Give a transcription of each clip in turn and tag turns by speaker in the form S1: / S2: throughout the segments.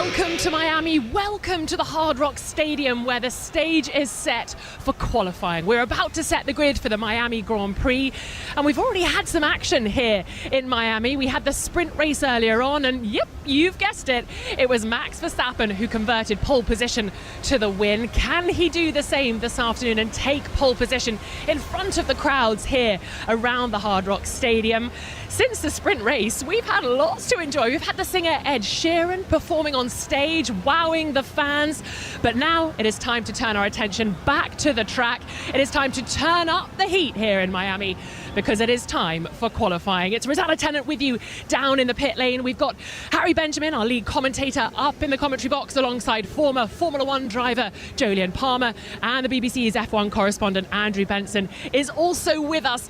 S1: Welcome to Miami, welcome to the Hard Rock Stadium where the stage is set for qualifying. We're about to set the grid for the Miami Grand Prix and we've already had some action here in Miami. We had the sprint race earlier on and yep, you've guessed it, it was Max Verstappen who converted pole position to the win. Can he do the same this afternoon and take pole position in front of the crowds here around the Hard Rock Stadium? Since the sprint race, we've had lots to enjoy. We've had the singer Ed Sheeran performing on stage, wowing the fans. But now it is time to turn our attention back to the track. It is time to turn up the heat here in Miami because it is time for qualifying. It's Rosanna Tennant with you down in the pit lane. We've got Harry Benjamin, our lead commentator, up in the commentary box alongside former Formula One driver Jolyon Palmer, and the BBC's F1 correspondent Andrew Benson is also with us.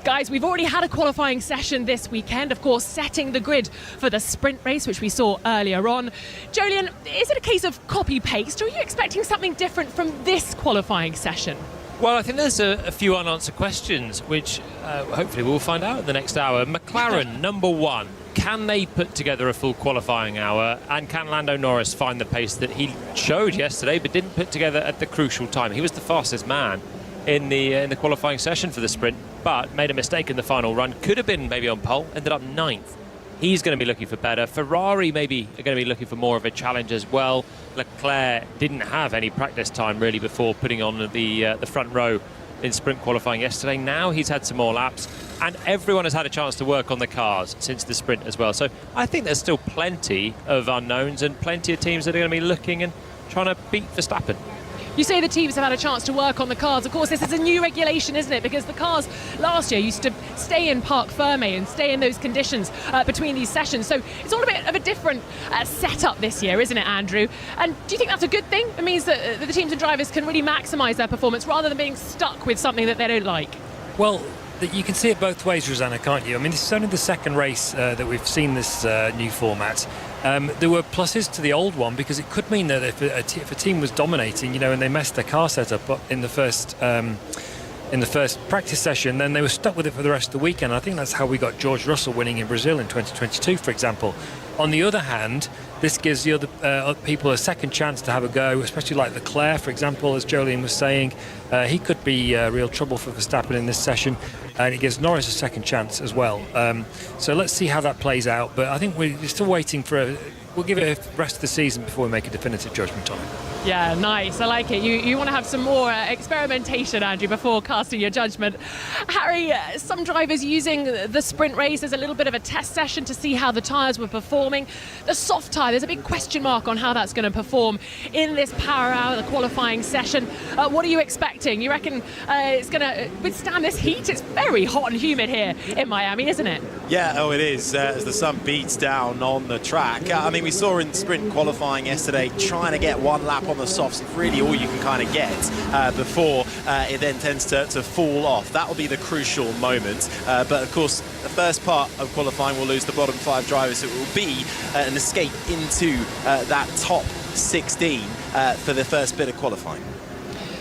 S1: Guys, we've already had a qualifying session this weekend, of course, setting the grid for the sprint race, which we saw earlier on. Jolyon, is it a case of copy-paste, or are you expecting something different from this qualifying session?
S2: Well, I think there's a few unanswered questions, which hopefully we'll find out in the next hour. McLaren, number one. Can they put together a full qualifying hour? And can Lando Norris find the pace that he showed yesterday, but didn't put together at the crucial time? He was the fastest man in the qualifying session for the sprint, but made a mistake in the final run. Could have been maybe on pole, ended up ninth. He's going to be looking for better. Ferrari maybe are going to be looking for more of a challenge as well. Leclerc didn't have any practice time really before putting on the front row in sprint qualifying yesterday. Now he's had some more laps, and everyone has had a chance to work on the cars since the sprint as well. So I think there's still plenty of unknowns and plenty of teams that are going to be looking and trying to beat Verstappen.
S1: You say the teams have had a chance to work on the cars. Of course, this is a new regulation, isn't it? Because the cars last year used to stay in Parc Ferme and stay in those conditions between these sessions. So it's all a bit of a different setup this year, isn't it, Andrew? And do you think that's a good thing? It means that the teams and drivers can really maximise their performance rather than being stuck with something that they don't like?
S3: Well, you can see it both ways, Rosanna, can't you? I mean, this is only the second race that we've seen this new format. There were pluses to the old one because it could mean that if a team was dominating, and they messed their car setup up in the first practice session, then they were stuck with it for the rest of the weekend. I think that's how we got George Russell winning in Brazil in 2022, for example. On the other hand, this gives the other people a second chance to have a go, especially like Leclerc, for example, as Jolyon was saying. He could be real trouble for Verstappen in this session, and it gives Norris a second chance as well. So let's see how that plays out. But I think we're still waiting for we'll give it a rest of the season before we make a definitive judgment on it.
S1: Yeah, nice. I like it. You want to have some more experimentation, Andrew, before casting your judgment. Harry, some drivers using the sprint race as a little bit of a test session to see how the tyres were performing. The soft tyre, there's a big question mark on how that's going to perform in this power hour, the qualifying session. What are you expecting? You reckon it's going to withstand this heat? It's very hot and humid here in Miami, isn't it?
S4: Yeah, it is, as the sun beats down on the track. I mean, we saw in sprint qualifying yesterday, trying to get one lap on the softs, really all you can kind of get before it then tends to fall off. That will be the crucial moment. But of course, the first part of qualifying will lose the bottom 5 drivers. It will be an escape into that top 16 for the first bit of qualifying.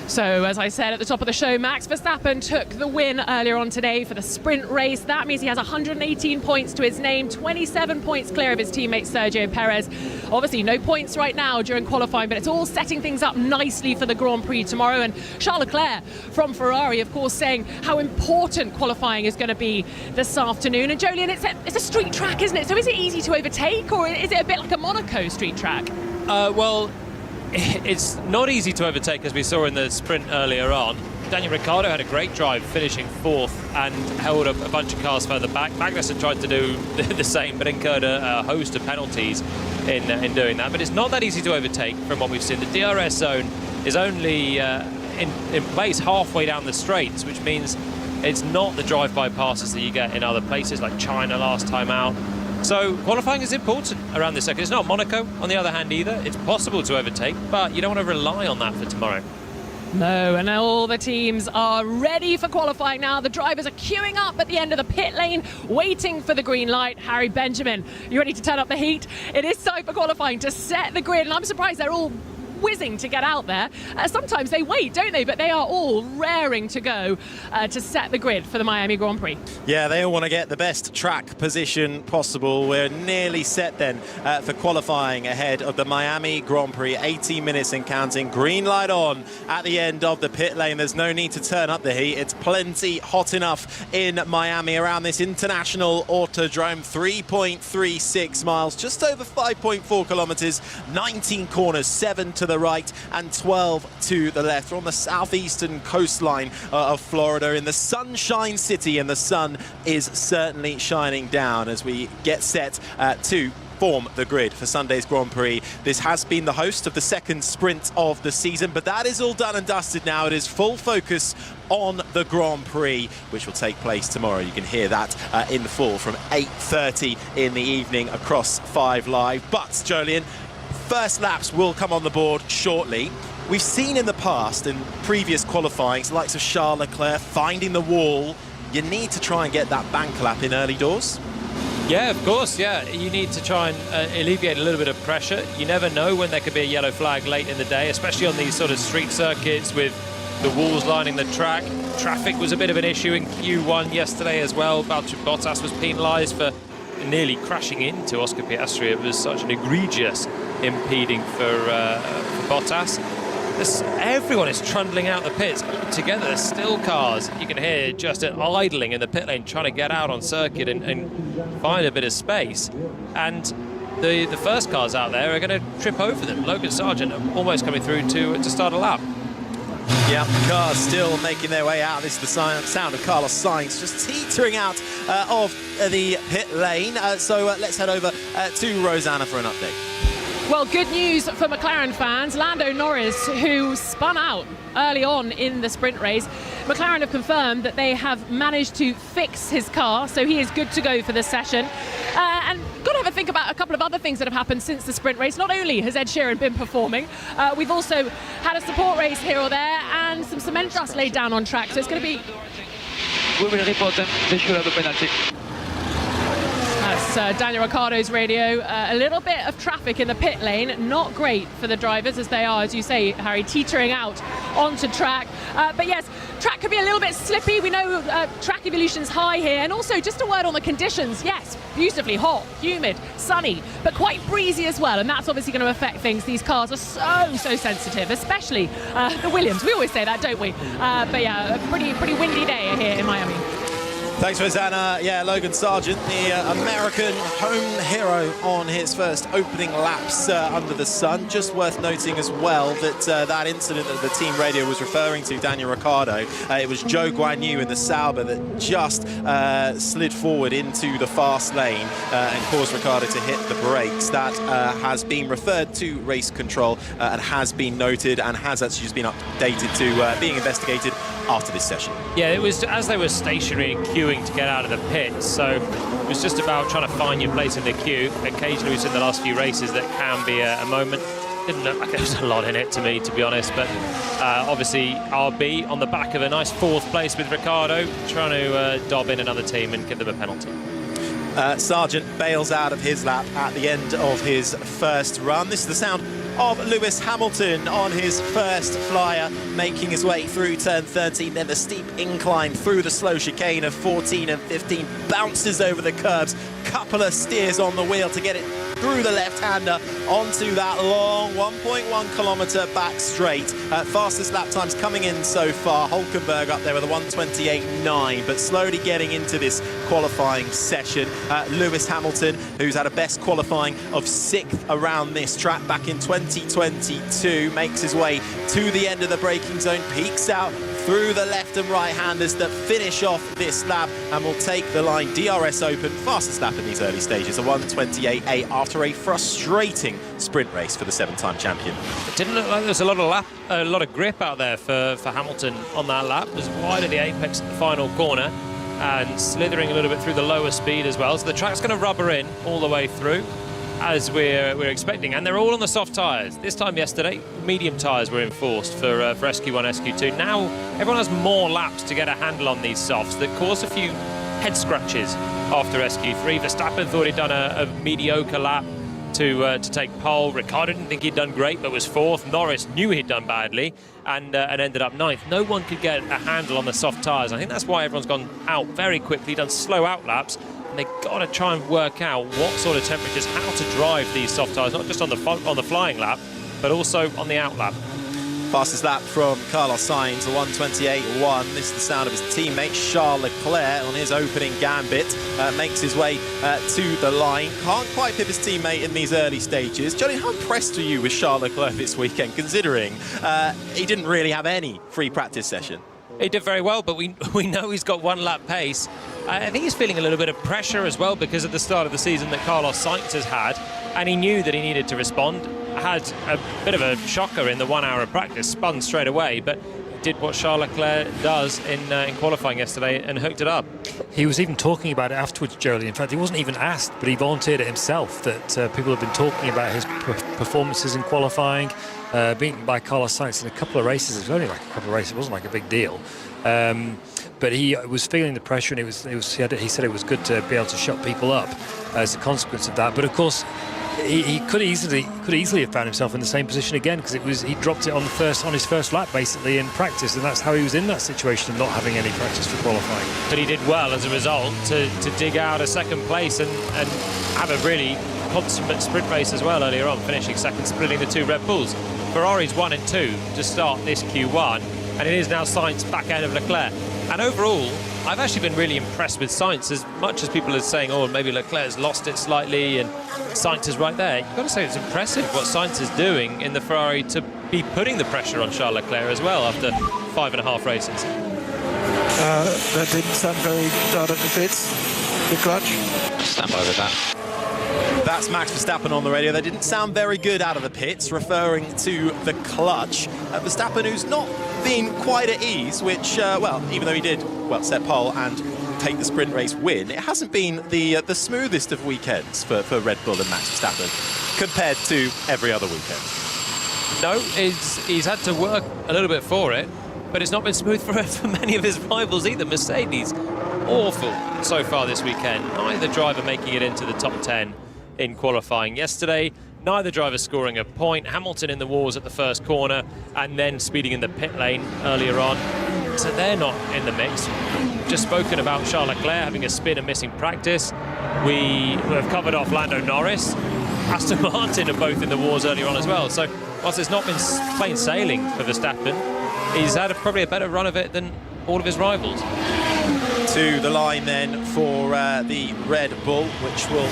S1: So, as I said at the top of the show, Max Verstappen took the win earlier on today for the sprint race. That means he has 118 points to his name, 27 points clear of his teammate Sergio Perez. Obviously, no points right now during qualifying, but it's all setting things up nicely for the Grand Prix tomorrow. And Charles Leclerc from Ferrari, of course, saying how important qualifying is going to be this afternoon. And Jolyon, it's a street track, isn't it? So is it easy to overtake, or is it a bit like a Monaco street track?
S2: Well, it's not easy to overtake, as we saw in the sprint earlier on. Daniel Ricciardo had a great drive, finishing 4th and held up a bunch of cars further back. Magnussen tried to do the same, but incurred a host of penalties in doing that. But it's not that easy to overtake from what we've seen. The DRS zone is only in place halfway down the straights, which means it's not the drive-by passes that you get in other places like China last time out. So qualifying is important around this second. It's not Monaco, on the other hand, either. It's possible to overtake, but you don't want to rely on that for tomorrow.
S1: No, and all the teams are ready for qualifying now. The drivers are queuing up at the end of the pit lane, waiting for the green light. Harry Benjamin, you ready to turn up the heat? It is time for qualifying to set the grid, and I'm surprised they're all whizzing to get out there. Sometimes they wait, don't they? But they are all raring to go to set the grid for the Miami Grand Prix.
S4: Yeah, they all want to get the best track position possible. We're nearly set then for qualifying ahead of the Miami Grand Prix. 18 minutes and counting. Green light on at the end of the pit lane. There's no need to turn up the heat. It's plenty hot enough in Miami around this international autodrome. 3.36 miles, just over 5.4 kilometers, 19 corners, 7 to the right and 12 to the left. We're on the southeastern coastline of Florida in the Sunshine City, and the sun is certainly shining down as we get set to form the grid for Sunday's Grand Prix. This has been the host of the second sprint of the season, but that is all done and dusted now. It is full focus on the Grand Prix, which will take place tomorrow. You can hear that in the full from 8:30 in the evening across 5 Live. But, Jolien, first laps will come on the board shortly. We've seen in the past, in previous qualifyings, the likes of Charles Leclerc finding the wall. You need to try and get that bank lap in early doors.
S2: Yeah, of course, yeah. You need to try and alleviate a little bit of pressure. You never know when there could be a yellow flag late in the day, especially on these sort of street circuits with the walls lining the track. Traffic was a bit of an issue in Q1 yesterday as well. Valtteri Bottas was penalised for nearly crashing into Oscar Piastri. It was such an egregious impeding for Bottas. Everyone is trundling out the pits together. There's still cars. You can hear just idling in the pit lane, trying to get out on circuit and find a bit of space. And the first cars out there are going to trip over them. Logan Sargent almost coming through to start a lap.
S4: Yeah, cars still making their way out. This is the sound of Carlos Sainz just teetering out of the pit lane. So let's head over to Rosanna for an update.
S1: Well, good news for McLaren fans. Lando Norris, who spun out early on in the sprint race, McLaren have confirmed that they have managed to fix his car, so he is good to go for this session. And got to have a think about a couple of other things that have happened since the sprint race. Not only has Ed Sheeran been performing, we've also had a support race here or there and some cement dust laid down on track, so it's going to be...
S5: We will report them. They should have a penalty.
S1: That's Daniel Ricciardo's radio. A little bit of traffic in the pit lane, not great for the drivers as they are, as you say, Harry, teetering out onto track. But yes, track could be a little bit slippy. We know track evolution's high here. And also, just a word on the conditions. Yes, beautifully hot, humid, sunny, but quite breezy as well. And that's obviously going to affect things. These cars are so sensitive, especially the Williams. We always say that, don't we? But yeah, a pretty windy day here in Miami.
S4: Thanks, Rosanna. Yeah, Logan Sargent, the American home hero on his first opening laps under the sun. Just worth noting as well that that incident that the team radio was referring to, Daniel Ricciardo, it was Zhou Guanyu in the Sauber that just slid forward into the fast lane and caused Ricciardo to hit the brakes. That has been referred to race control and has been noted and has actually just been updated to being investigated after this session.
S2: Yeah, it was as they were stationary and queuing to get out of the pit, so it was just about trying to find your place in the queue. Occasionally we've seen the last few races that can be a moment. Didn't look like there was a lot in it to me, to be honest, but obviously RB on the back of a nice 4th place with Ricciardo, trying to dob in another team and give them a penalty.
S4: Sargent bails out of his lap at the end of his first run. This is the sound of Lewis Hamilton on his first flyer, making his way through turn 13, then the steep incline through the slow chicane of 14 and 15, bounces over the curbs, couple of steers on the wheel to get it through the left-hander onto that long 1.1 kilometre back straight. Fastest lap times coming in so far. Hulkenberg up there with a 1:28.9, but slowly getting into this qualifying session. Lewis Hamilton, who's had a best qualifying of 6th around this track back in 2022, makes his way to the end of the braking zone, peeks out through the left and right-handers that finish off this lap and will take the line. DRS Open, fastest lap in these early stages, a 1:28.8 after a frustrating sprint race for the 7-time champion.
S2: It didn't look like there was a lot of grip out there for Hamilton on that lap. It was wide at the apex at the final corner and slithering a little bit through the lower speed as well. So the track's going to rubber in all the way through, as we're expecting, and they're all on the soft tyres. This time yesterday, medium tyres were enforced for SQ1, SQ2. Now everyone has more laps to get a handle on these softs that cause a few head scratches after SQ3. Verstappen thought he'd done a mediocre lap, to take pole. Ricciardo didn't think he'd done great, but was fourth. Norris knew he'd done badly and ended up ninth. No one could get a handle on the soft tyres. I think that's why everyone's gone out very quickly, done slow out laps. And they've got to try and work out what sort of temperatures, how to drive these soft tyres, not just on the flying lap, but also on the out lap.
S4: Fastest lap from Carlos Sainz, a 1:28.1. This is the sound of his teammate Charles Leclerc on his opening gambit. Makes his way to the line. Can't quite pip his teammate in these early stages. Johnny, how impressed are you with Charles Leclerc this weekend, considering he didn't really have any free practice session?
S2: He did very well, but we know he's got one lap pace. I think he's feeling a little bit of pressure as well because of the start of the season that Carlos Sainz has had, and he knew that he needed to respond. Had a bit of a shocker in the 1 hour of practice, spun straight away, but did what Charles Leclerc does in qualifying yesterday and hooked it up.
S3: He was even talking about it afterwards, Jolie. In fact, he wasn't even asked, but he volunteered it himself, that people have been talking about his performances in qualifying, beaten by Carlos Sainz in a couple of races. It was only like a couple of races, it wasn't like a big deal. But he was feeling the pressure, and he said it was good to be able to shut people up as a consequence of that. But of course, he could easily have found himself in the same position again, because he dropped it on his first lap basically in practice, and that's how he was in that situation of not having any practice for qualifying.
S2: But he did well as a result to dig out a second place and have a really consummate sprint race as well earlier on, finishing second, splitting the two Red Bulls. Ferrari's 1 and 2 to start this Q1, and it is now Sainz back ahead of Leclerc. And overall, I've actually been really impressed with Sainz, as much as people are saying, oh, maybe Leclerc's lost it slightly and Sainz is right there. You've got to say it's impressive what Sainz is doing in the Ferrari to be putting the pressure on Charles Leclerc as well after 5.5 races.
S6: That didn't sound very out of the pits, the clutch.
S5: Stand by with that.
S4: That's Max Verstappen on the radio. They didn't sound very good out of the pits, referring to the clutch. Verstappen, who's not been quite at ease, which, well, even though he did, set pole and take the sprint race win, it hasn't been the smoothest of weekends for Red Bull and Max Verstappen compared to every other weekend.
S2: No, he's had to work a little bit for it, but it's not been smooth for many of his rivals either. Mercedes, awful so far this weekend. Neither driver making it into the top 10 in qualifying yesterday. Neither driver scoring a point. Hamilton in the wars at the first corner and then speeding in the pit lane earlier on. So they're not in the mix. Just spoken about Charles Leclerc having a spin and missing practice. We have covered off Lando Norris. Aston Martin are both in the wars earlier on as well. So whilst it's not been plain sailing for Verstappen, he's had probably a better run of it than all of his rivals.
S4: To the line then for the Red Bull, which will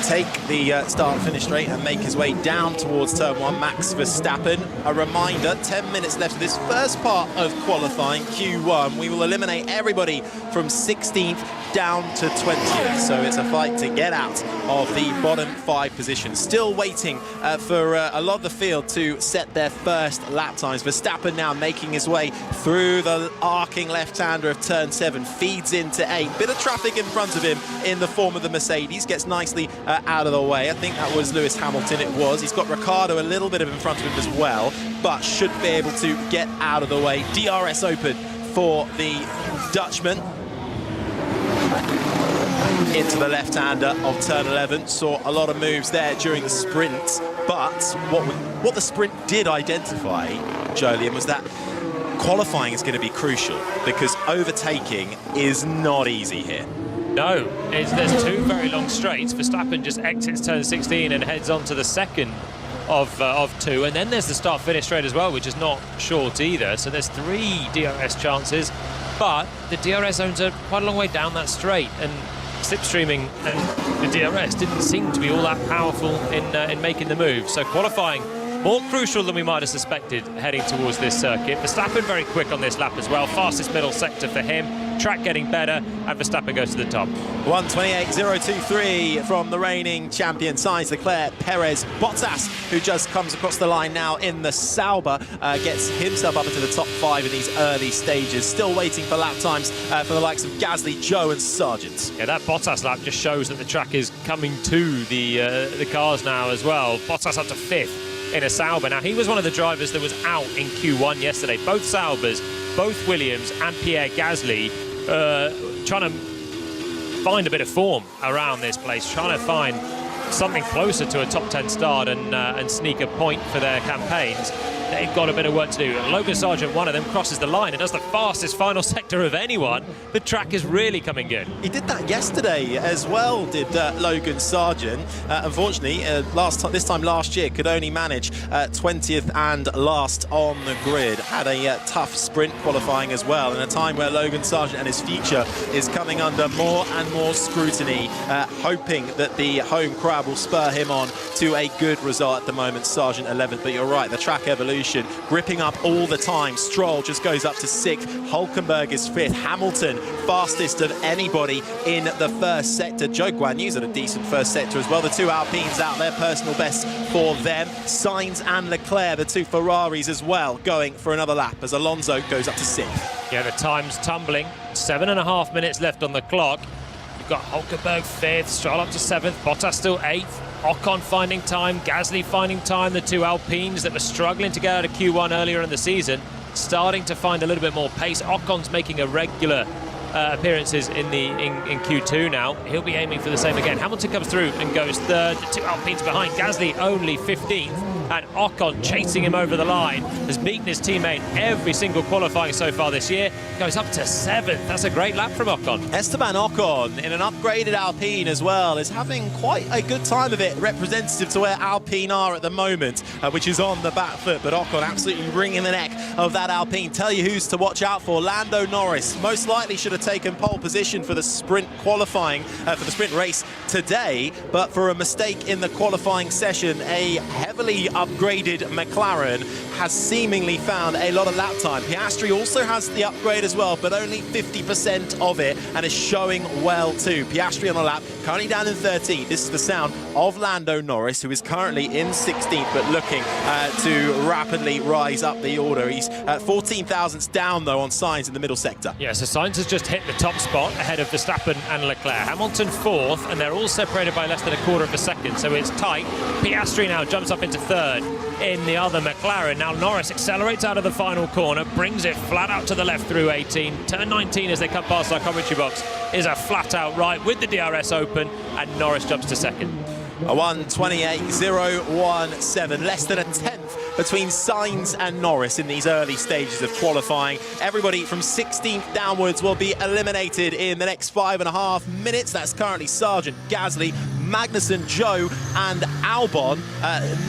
S4: take the start-finish straight and make his way down towards turn 1. Max Verstappen. A reminder, 10 minutes left of this first part of qualifying, Q1. We will eliminate everybody from 16th down to 20th. So it's a fight to get out of the bottom 5 positions. Still waiting for a lot of the field to set their first lap times. Verstappen now making his way through the arcing left-hander of turn 7, feeds into 8. Bit of traffic in front of him in the form of the Mercedes, gets nicely out of the way. I think that was Lewis Hamilton, it was. He's got Ricciardo a little bit in front of him as well, but should be able to get out of the way. DRS open for the Dutchman. Into the left-hander of turn 11. Saw a lot of moves there during the sprint, but what the sprint did identify, Jolien, was that qualifying is going to be crucial because overtaking is not easy here.
S2: No, there's two very long straights. Verstappen just exits turn 16 and heads on to the second of 2, and then there's the start-finish straight as well, which is not short either. So there's 3 DRS chances, but the DRS zones are quite a long way down that straight, and slipstreaming and the DRS didn't seem to be all that powerful in making the move. So qualifying more crucial than we might have suspected heading towards this circuit. Verstappen very quick on this lap as well. Fastest middle sector for him. Track getting better, and Verstappen goes to the top.
S4: 1:28.023 from the reigning champion, Sainz, Leclerc, Perez, Bottas, who just comes across the line now in the Sauber, gets himself up into the top 5 in these early stages. Still waiting for lap times for the likes of Gasly, Joe and Sargent.
S2: Yeah, that Bottas lap just shows that the track is coming to the cars now as well. Bottas up to 5th in a Sauber. Now, he was one of the drivers that was out in Q1 yesterday. Both Saubers, both Williams and Pierre Gasly trying to find a bit of form around this place, trying to find something closer to a top 10 start and sneak a point for their campaigns, they've got a bit of work to do. Logan Sargent, one of them, crosses the line and does the fastest final sector of anyone. The track is really coming good.
S4: He did that yesterday as well, did Logan Sargent. Unfortunately, this time last year, could only manage 20th and last on the grid. Had a tough sprint qualifying as well, in a time where Logan Sargent and his future is coming under more and more scrutiny, hoping that the home crowd will spur him on to a good result at the moment. Sargent 11th, but you're right, the track evolution gripping up all the time. Stroll just goes up to 6th, Hulkenberg is 5th, Hamilton fastest of anybody in the first sector. Joe Guan Yu's at a decent first sector as well. The two Alpines out there, personal best for them. Sainz and Leclerc, the two Ferraris as well, going for another lap as Alonso goes up to 6th.
S2: Yeah, the time's tumbling. 7.5 minutes left on the clock. You've got Hulkenberg 5th, Stroll up to 7th, Bottas still 8th. Ocon finding time, Gasly finding time, the two Alpines that were struggling to get out of Q1 earlier in the season, starting to find a little bit more pace. Ocon's making a regular appearances in Q2 now. He'll be aiming for the same again. Hamilton comes through and goes 3rd, the two Alpines behind, Gasly only 15th, and Ocon chasing him over the line. Has beaten his teammate every single qualifying so far this year, goes up to 7th. That's a great lap from Ocon.
S4: Esteban Ocon, in an upgraded Alpine as well, is having quite a good time of it, representative to where Alpine are at the moment, which is on the back foot, but Ocon absolutely wringing the neck of that Alpine. Tell you who's to watch out for. Lando Norris most likely should have taken pole position for the sprint qualifying, for the sprint race today, but for a mistake in the qualifying session, a heavily upgraded McLaren has seemingly found a lot of lap time. Piastri also has the upgrade as well, but only 50% of it, and is showing well too. Piastri on a lap, currently down in 13th. This is the sound of Lando Norris, who is currently in 16th, but looking to rapidly rise up the order. He's 14 thousandths down, though, on Sainz in the middle sector.
S2: Yeah, so Sainz has just hit the top spot ahead of Verstappen and Leclerc. Hamilton 4th, and they're all separated by less than a quarter of a second, so it's tight. Piastri now jumps up into 3rd in the other McLaren. Now Norris accelerates out of the final corner, brings it flat out to the left through 18. Turn 19 as they come past our commentary box is a flat out right with the DRS open, and Norris jumps to 2nd.
S4: A 1:28.017, less than a tenth between Sainz and Norris in these early stages of qualifying. Everybody from 16th downwards will be eliminated in the next 5.5 minutes. That's currently Sargent, Gasly, Magnussen, Joe and Albon.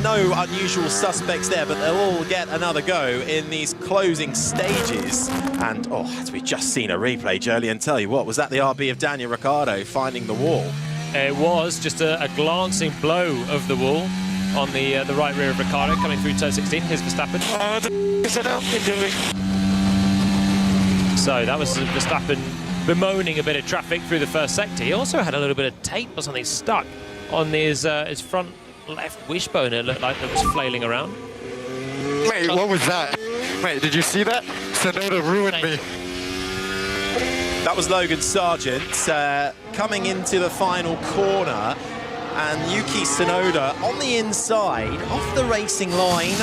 S4: No unusual suspects there, but they'll all get another go in these closing stages. And, as we've just seen a replay, Jolien, tell you what, was that the RB of Daniel Ricciardo finding the wall?
S2: It was just a glancing blow of the wall on the right rear of Ricciardo coming through turn 16. Here's Verstappen.
S6: What is that Alpine doing?
S2: So that was Verstappen bemoaning a bit of traffic through the first sector. He also had a little bit of tape or something stuck on his front left wishbone, it looked like, that was flailing around.
S7: Wait, what was that? Wait, did you see that? Sonoda ruined me.
S4: That was Logan Sargent coming into the final corner, and Yuki Tsunoda on the inside, off the racing line.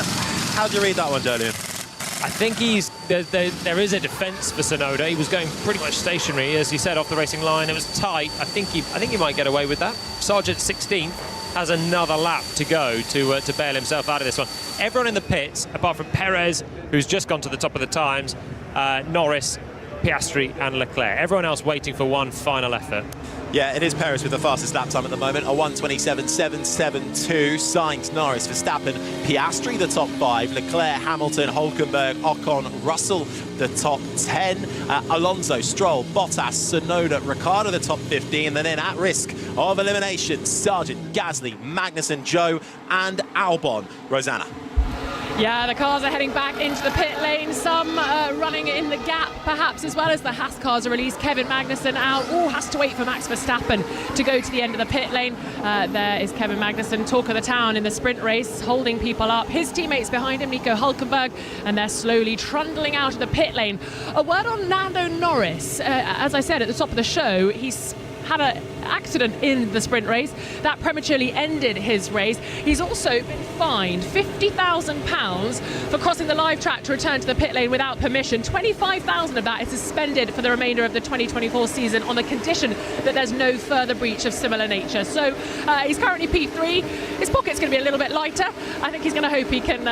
S4: How do you read that one, Jolien?
S2: I think there is a defence for Tsunoda. He was going pretty much stationary, as he said, off the racing line. It was tight. I think he might get away with that. Sargent 16th has another lap to go to bail himself out of this one. Everyone in the pits, apart from Perez, who's just gone to the top of the times, Norris, Piastri and Leclerc. Everyone else waiting for one final effort.
S4: Yeah, it is Perez with the fastest lap time at the moment, a 1:27.772. Sainz, Norris, Verstappen, Piastri the top 5, Leclerc, Hamilton, Hulkenberg, Ocon, Russell the top 10, Alonso, Stroll, Bottas, Tsunoda, Ricciardo the top 15, and then at risk of elimination, Sargent, Gasly, Magnussen, Joe and Albon. Rosanna.
S1: Yeah, the cars are heading back into the pit lane. Some running in the gap, perhaps, as well as the Haas cars are released. Kevin Magnussen out. Has to wait for Max Verstappen to go to the end of the pit lane. There is Kevin Magnussen, talk of the town in the sprint race, holding people up. His teammates behind him, Nico Hulkenberg, and they're slowly trundling out of the pit lane. A word on Lando Norris. As I said at the top of the show, he's had a accident in the sprint race. That prematurely ended his race. He's also been fined £50,000 for crossing the live track to return to the pit lane without permission. 25,000 of that is suspended for the remainder of the 2024 season on the condition that there's no further breach of similar nature. So he's currently P3. His pocket's going to be a little bit lighter. I think he's going to hope he can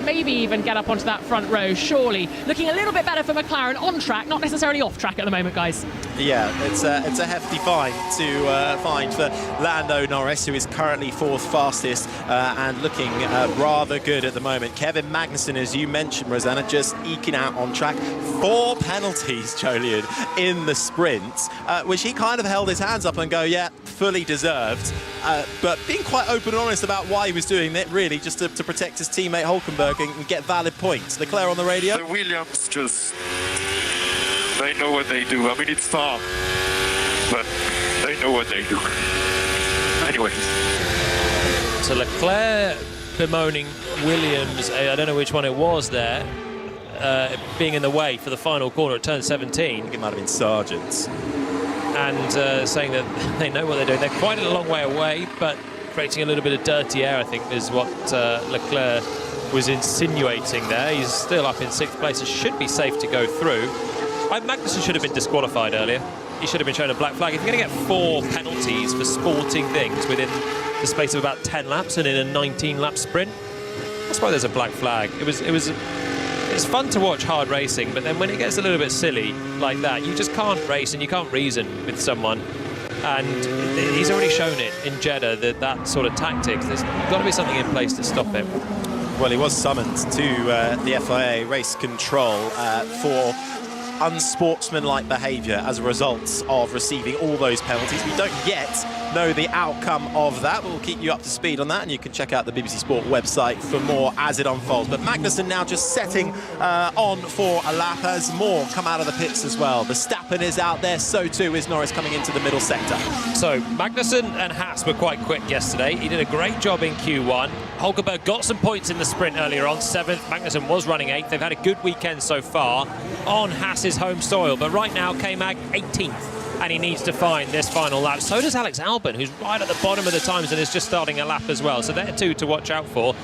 S1: maybe even get up onto that front row, surely. Looking a little bit better for McLaren on track, not necessarily off track at the moment, guys.
S4: Yeah, it's a hefty fine to find for Lando Norris, who is currently 4th fastest and looking rather good at the moment. Kevin Magnussen, as you mentioned, Rosanna, just eking out on track. 4 penalties, Jolyon, in the sprint, which he kind of held his hands up and go, yeah, fully deserved. But being quite open and honest about why he was doing it, really, just to protect his teammate Hulkenberg and get valid points. Leclerc on the radio.
S8: The Williams just, they know what they do. I mean, it's far, but they know what they do. Anyways.
S2: So Leclerc bemoaning Williams, I don't know which one it was there, being in the way for the final corner at turn 17.
S4: I think it might have been Sargent.
S2: And saying that they know what they're doing. They're quite a long way away, but creating a little bit of dirty air, I think, is what Leclerc was insinuating there. He's still up in 6th place. It should be safe to go through. Magnussen should have been disqualified earlier. He should have been shown a black flag. If you're going to get 4 penalties for sporting things within the space of about 10 laps and in a 19-lap sprint, that's why there's a black flag. It's fun to watch hard racing, but then when it gets a little bit silly like that, you just can't race and you can't reason with someone. And he's already shown it in Jeddah, that sort of tactics. There's got to be something in place to stop him.
S4: Well, he was summoned to the FIA race control for unsportsmanlike behaviour as a result of receiving all those penalties. We don't yet know the outcome of that, but we'll keep you up to speed on that, and you can check out the BBC Sport website for more as it unfolds. But Magnussen now just setting on for a lap as more come out of the pits as well. Verstappen is out there, so too is Norris coming into the middle sector.
S2: So Magnussen and Haas were quite quick yesterday. He did a great job in Q1. Hulkenberg got some points in the sprint earlier on, 7th. Magnussen was running 8th. They've had a good weekend so far on Haas's home soil, but right now K-Mag 18th. And he needs to find this final lap. So does Alex Albon, who's right at the bottom of the times and is just starting a lap as well. So they're 2 to watch out for.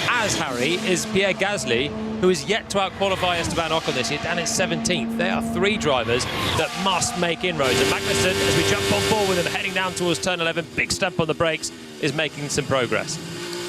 S2: As Harry is Pierre Gasly, who is yet to out-qualify Esteban Ocon this year, down in 17th. There are 3 drivers that must make inroads. And Magnussen, as we jump on board with him, heading down towards turn 11, big stamp on the brakes, is making some progress.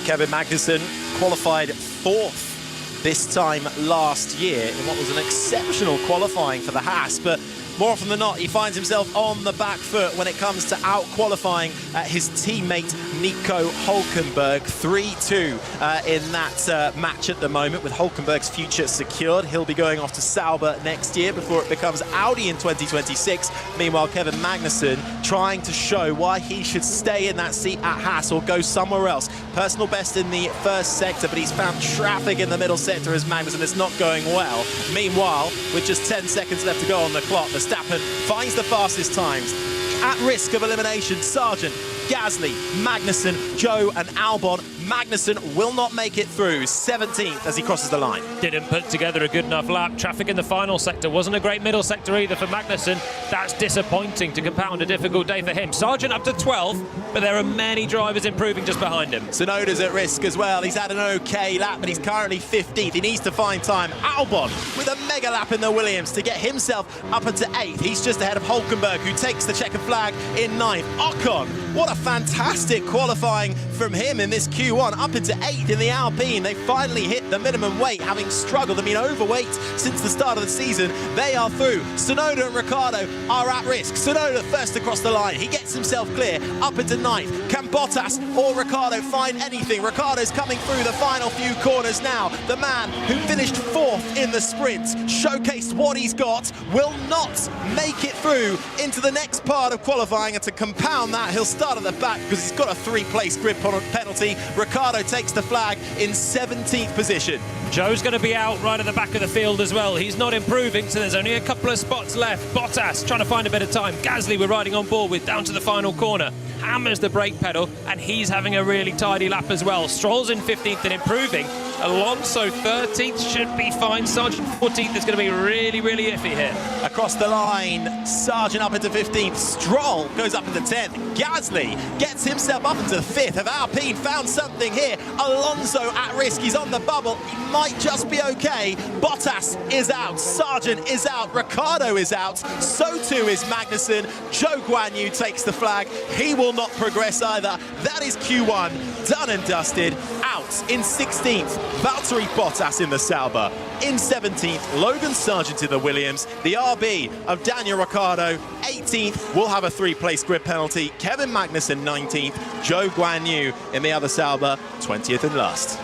S4: Kevin Magnussen qualified 4th this time last year in what was an exceptional qualifying for the Haas, but more often than not, he finds himself on the back foot when it comes to out-qualifying his teammate Nico Hulkenberg. 3-2 in that match at the moment, with Hulkenberg's future secured. He'll be going off to Sauber next year before it becomes Audi in 2026. Meanwhile, Kevin Magnussen trying to show why he should stay in that seat at Haas or go somewhere else. Personal best in the first sector, but he's found traffic in the middle sector as Magnussen. It's not going well. Meanwhile, with just 10 seconds left to go on the clock, Verstappen finds the fastest times. At risk of elimination, Sargent, Gasly, Magnussen, Joe and Albon. Magnussen will not make it through, 17th as he crosses the line.
S2: Didn't put together a good enough lap. Traffic in the final sector wasn't a great middle sector either for Magnussen. That's disappointing to compound a difficult day for him. Sargent up to 12th, but there are many drivers improving just behind him.
S4: Tsunoda's at risk as well. He's had an okay lap, but he's currently 15th. He needs to find time. Albon with a mega lap in the Williams to get himself up into 8th. He's just ahead of Hulkenberg, who takes the checkered flag in 9th. Ocon, what a fantastic qualifying from him in this Q1, up into 8th in the Alpine. They finally hit the minimum weight, having struggled. They've been overweight since the start of the season. They are through. Tsunoda and Ricciardo are at risk. Tsunoda first across the line. He gets himself clear, up into 9th. Can Bottas or Ricciardo find anything? Ricciardo's coming through the final few corners now. The man who finished 4th in the sprint, showcased what he's got, will not make it through into the next part of qualifying, and to compound that, he'll start at the back because he's got a 3-place grid penalty. Ricciardo takes the flag in 17th position.
S2: Joe's going to be out right at the back of the field as well. He's not improving, so there's only a couple of spots left. Bottas trying to find a bit of time. Gasly we're riding on board with down to the final corner. Hammers the brake pedal, and he's having a really tidy lap as well. Stroll's in 15th and improving. Alonso 13th should be fine. Sargent 14th is going to be really, really iffy here.
S4: Across the line, Sargent up into 15th. Stroll goes up into 10th. Gasly gets himself up into 5th. Have Alpine found something here? Alonso at risk. He's on the bubble. He might just be okay. Bottas is out. Sargent is out. Ricciardo is out. So too is Magnussen. Zhou Guanyu takes the flag. He will not progress either. That is Q1 done and dusted. Out in 16th, Valtteri Bottas in the Sauber. In 17th, Logan Sargent in the Williams. The RB of Daniel Ricciardo, 18th, will have a 3-place grid penalty. Kevin Magnussen, 19th. Zhou Guanyu in the other Sauber, 20th and last.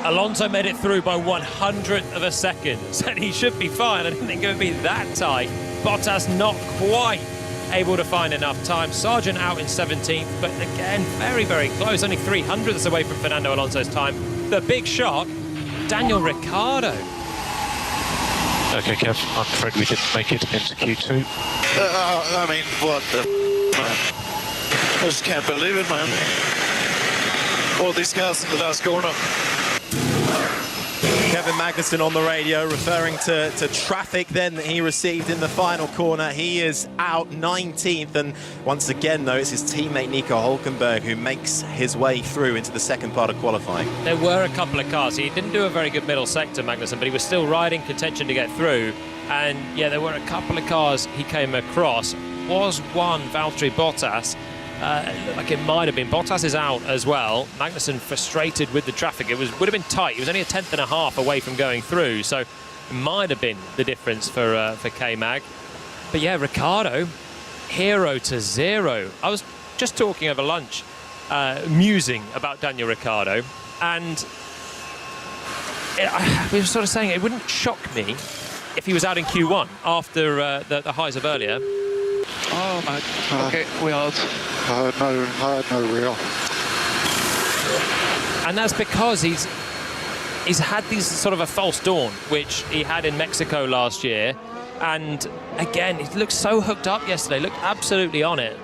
S2: Alonso made it through by 100th of a second, so he should be fine. I didn't think it would be that tight. Bottas not quite able to find enough time. Sargent out in 17th, but again, very, very close. Only 300ths away from Fernando Alonso's time. The big shock, Daniel Ricciardo.
S5: Okay, Kev, I'm afraid we didn't make it into Q2.
S6: I mean, what the man? I just can't believe it, man. All these cars in the last corner.
S4: Kevin Magnussen on the radio referring to traffic then that he received in the final corner. He is out 19th, and once again though it's his teammate Nico Hülkenberg who makes his way through into the second part of qualifying.
S2: There were a couple of cars. He didn't do a very good middle sector, Magnussen, but he was still riding contention to get through. And yeah, there were a couple of cars he came across. Was one Valtteri Bottas. It looked like it might have been. Bottas is out as well. Magnussen frustrated with the traffic. It would have been tight. He was only a 10th and a half away from going through, so it might have been the difference for K-Mag. But yeah, Ricciardo, 0 to 0. I was just talking over lunch, musing about Daniel Ricciardo, and we were sort of saying it wouldn't shock me if he was out in Q1 after the highs of earlier.
S6: Oh my, okay, we out.
S7: No real.
S2: And that's because he's had these sort of a false dawn, which he had in Mexico last year. And again, he looked so hooked up yesterday, looked absolutely on it.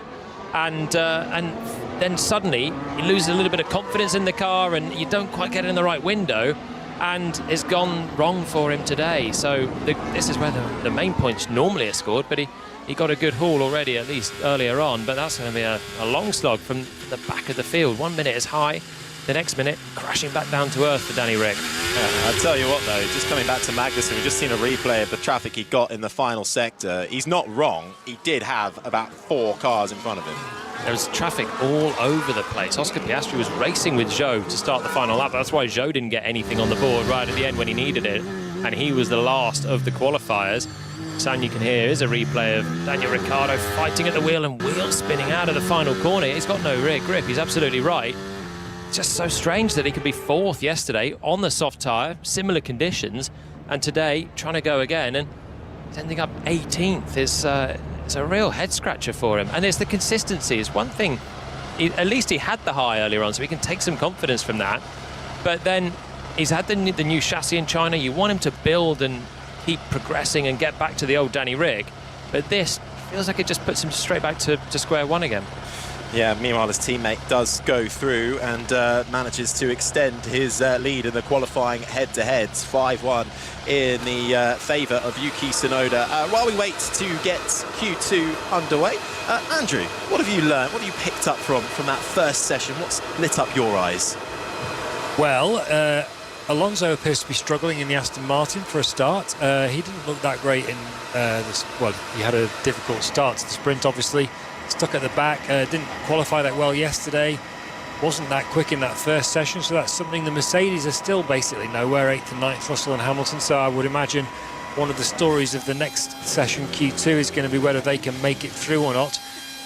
S2: And then suddenly he loses a little bit of confidence in the car and you don't quite get it in the right window. And it's gone wrong for him today. So this is where the main points normally are scored, but he got a good haul already, at least earlier on, but that's going to be a long slog from the back of the field. 1 minute is high, the next minute crashing back down to earth for Danny Rick.
S4: I'll tell you what though, just coming back to Magnussen, we've just seen a replay of the traffic he got in the final sector. He's not wrong, he did have about 4 cars in front of him.
S2: There was traffic all over the place. Oscar Piastri was racing with Zhou to start the final lap. That's why Zhou didn't get anything on the board right at the end when he needed it, and he was the last of the qualifiers. Sound you can hear is a replay of Daniel Ricciardo fighting at the wheel and wheel spinning out of the final corner. He's got no rear grip, he's absolutely right. It's just so strange that he could be 4th yesterday on the soft tyre, similar conditions, and today trying to go again and he's ending up 18th. It's a real head scratcher for him. And it's the consistency. It's one thing, at least he had the high earlier on, so he can take some confidence from that. But then he's had the new chassis in China. You want him to build and keep progressing and get back to the old Danny Rick, but this feels like it just puts him straight back to square one again.
S4: Yeah, meanwhile his teammate does go through and manages to extend his lead in the qualifying head-to-heads, 5-1 in the favour of Yuki Tsunoda. While we wait to get Q2 underway, Andrew, what have you learned? What have you picked up from that first session? What's lit up your eyes?
S3: Well, Alonso appears to be struggling in the Aston Martin for a start. He didn't look that great in this. Well, he had a difficult start to the sprint, obviously. Stuck at the back, didn't qualify that well yesterday. Wasn't that quick in that first session, so that's something. The Mercedes are still basically nowhere, 8th and 9th, Russell and Hamilton. So I would imagine one of the stories of the next session, Q2, is going to be whether they can make it through or not.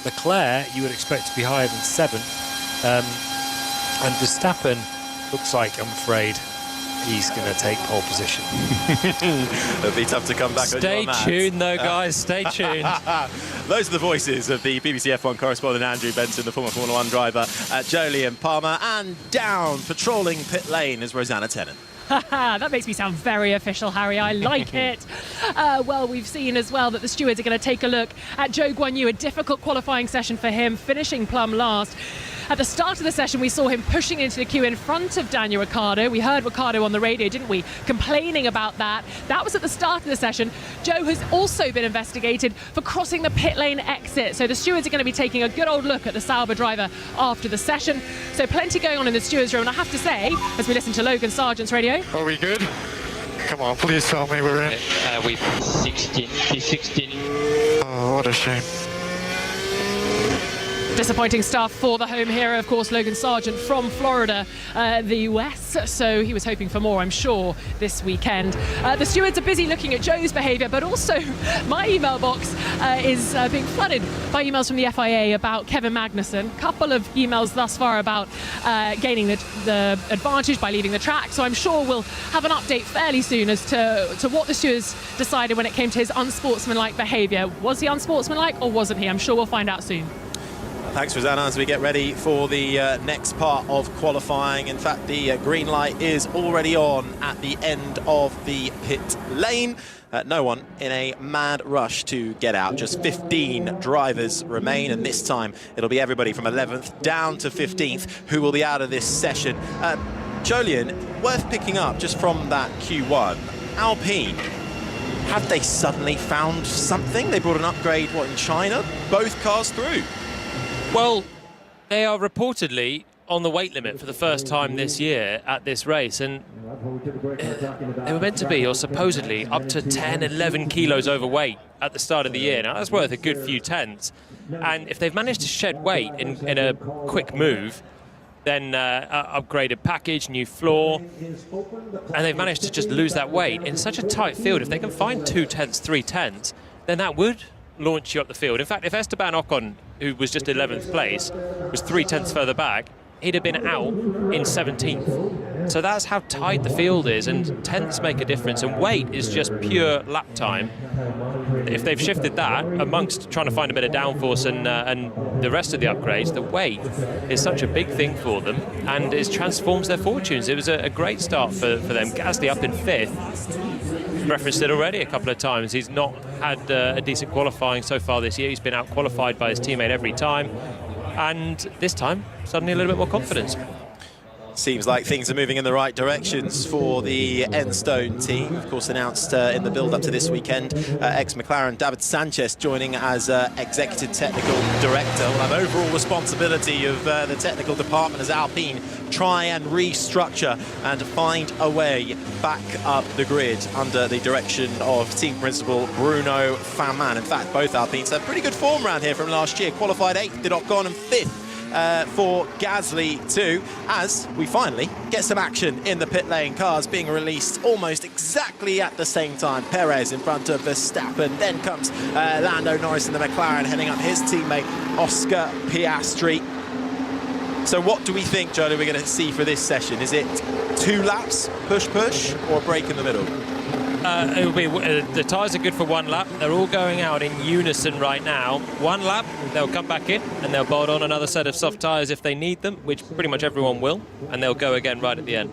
S3: Leclerc, you would expect to be higher than 7th. And Verstappen looks like, I'm afraid, he's going to take pole position.
S4: It'll be tough to come back on your mat.
S2: Stay tuned though, guys, stay tuned.
S4: Those are the voices of the BBC F1 correspondent Andrew Benson, the former Formula 1 driver, Jolyon Palmer, and down patrolling pit lane is Rosanna Tennant.
S1: That makes me sound very official, Harry. I like it. Well, we've seen as well that the stewards are going to take a look at Zhou Guanyu, a difficult qualifying session for him, finishing plumb last. At the start of the session, we saw him pushing into the queue in front of Daniel Ricciardo. We heard Ricciardo on the radio, didn't we? Complaining about that. That was at the start of the session. Zhou has also been investigated for crossing the pit lane exit. So the stewards are going to be taking a good old look at the Sauber driver after the session. So plenty going on in the stewards room. And I have to say, as we listen to Logan Sargent's radio.
S7: Are we good? Come on, please tell me we're in.
S5: We P16.
S7: Oh, what a shame.
S1: Disappointing stuff for the home hero, of course, Logan Sargent from Florida, the US. So he was hoping for more, I'm sure, this weekend. The stewards are busy looking at Zhou's behaviour, but also my email box is being flooded by emails from the FIA about Kevin Magnussen. A couple of emails thus far about gaining the advantage by leaving the track. So I'm sure we'll have an update fairly soon as to what the stewards decided when it came to his unsportsmanlike behaviour. Was he unsportsmanlike or wasn't he? I'm sure we'll find out soon.
S4: Thanks, Rosanna, as we get ready for the next part of qualifying. In fact, the green light is already on at the end of the pit lane. No one in a mad rush to get out. Just 15 drivers remain, and this time it'll be everybody from 11th down to 15th who will be out of this session. Jolyon, worth picking up just from that Q1. Alpine, have they suddenly found something? They brought an upgrade, in China? Both cars through.
S2: Well, they are reportedly on the weight limit for the first time this year at this race, and they were meant to be, or supposedly, up to 10, 11 kilos overweight at the start of the year. Now, that's worth a good few tenths. And if they've managed to shed weight in a quick move, then upgraded package, new floor, and they've managed to just lose that weight in such a tight field, if they can find 2 tenths, 3 tenths, then that would launch you up the field. In fact, if Esteban Ocon, who was just 11th place, was 3 tenths further back, he'd have been out in 17th. So that's how tight the field is, and tenths make a difference, and weight is just pure lap time. If they've shifted that amongst trying to find a bit of downforce and the rest of the upgrades, the weight is such a big thing for them, and it transforms their fortunes. It was a great start for them. Gasly up in 5th. Referenced it already a couple of times. He's not had a decent qualifying so far this year. He's been out-qualified by his teammate every time. And this time, suddenly a little bit more confidence.
S4: Seems like things are moving in the right directions for the Enstone team. Of course, announced in the build-up to this weekend, ex-McLaren David Sanchez joining as Executive Technical Director. Will have overall responsibility of the technical department as Alpine try and restructure and find a way back up the grid under the direction of team principal Bruno Faman. In fact, both Alpines have pretty good form around here from last year. Qualified 8th, did Ocon, and 5th. For Gasly too, as we finally get some action in the pit lane. Cars being released almost exactly at the same time. Perez in front of Verstappen, then comes Lando Norris in the McLaren, heading up his teammate Oscar Piastri. So what do we think, Jolly, we're going to see for this session? Is it 2 laps, push, or a break in the middle?
S2: It'll be the tyres are good for 1 lap. They're all going out in unison right now. 1 lap, they'll come back in and they'll bolt on another set of soft tyres if they need them, which pretty much everyone will, and they'll go again right at the end.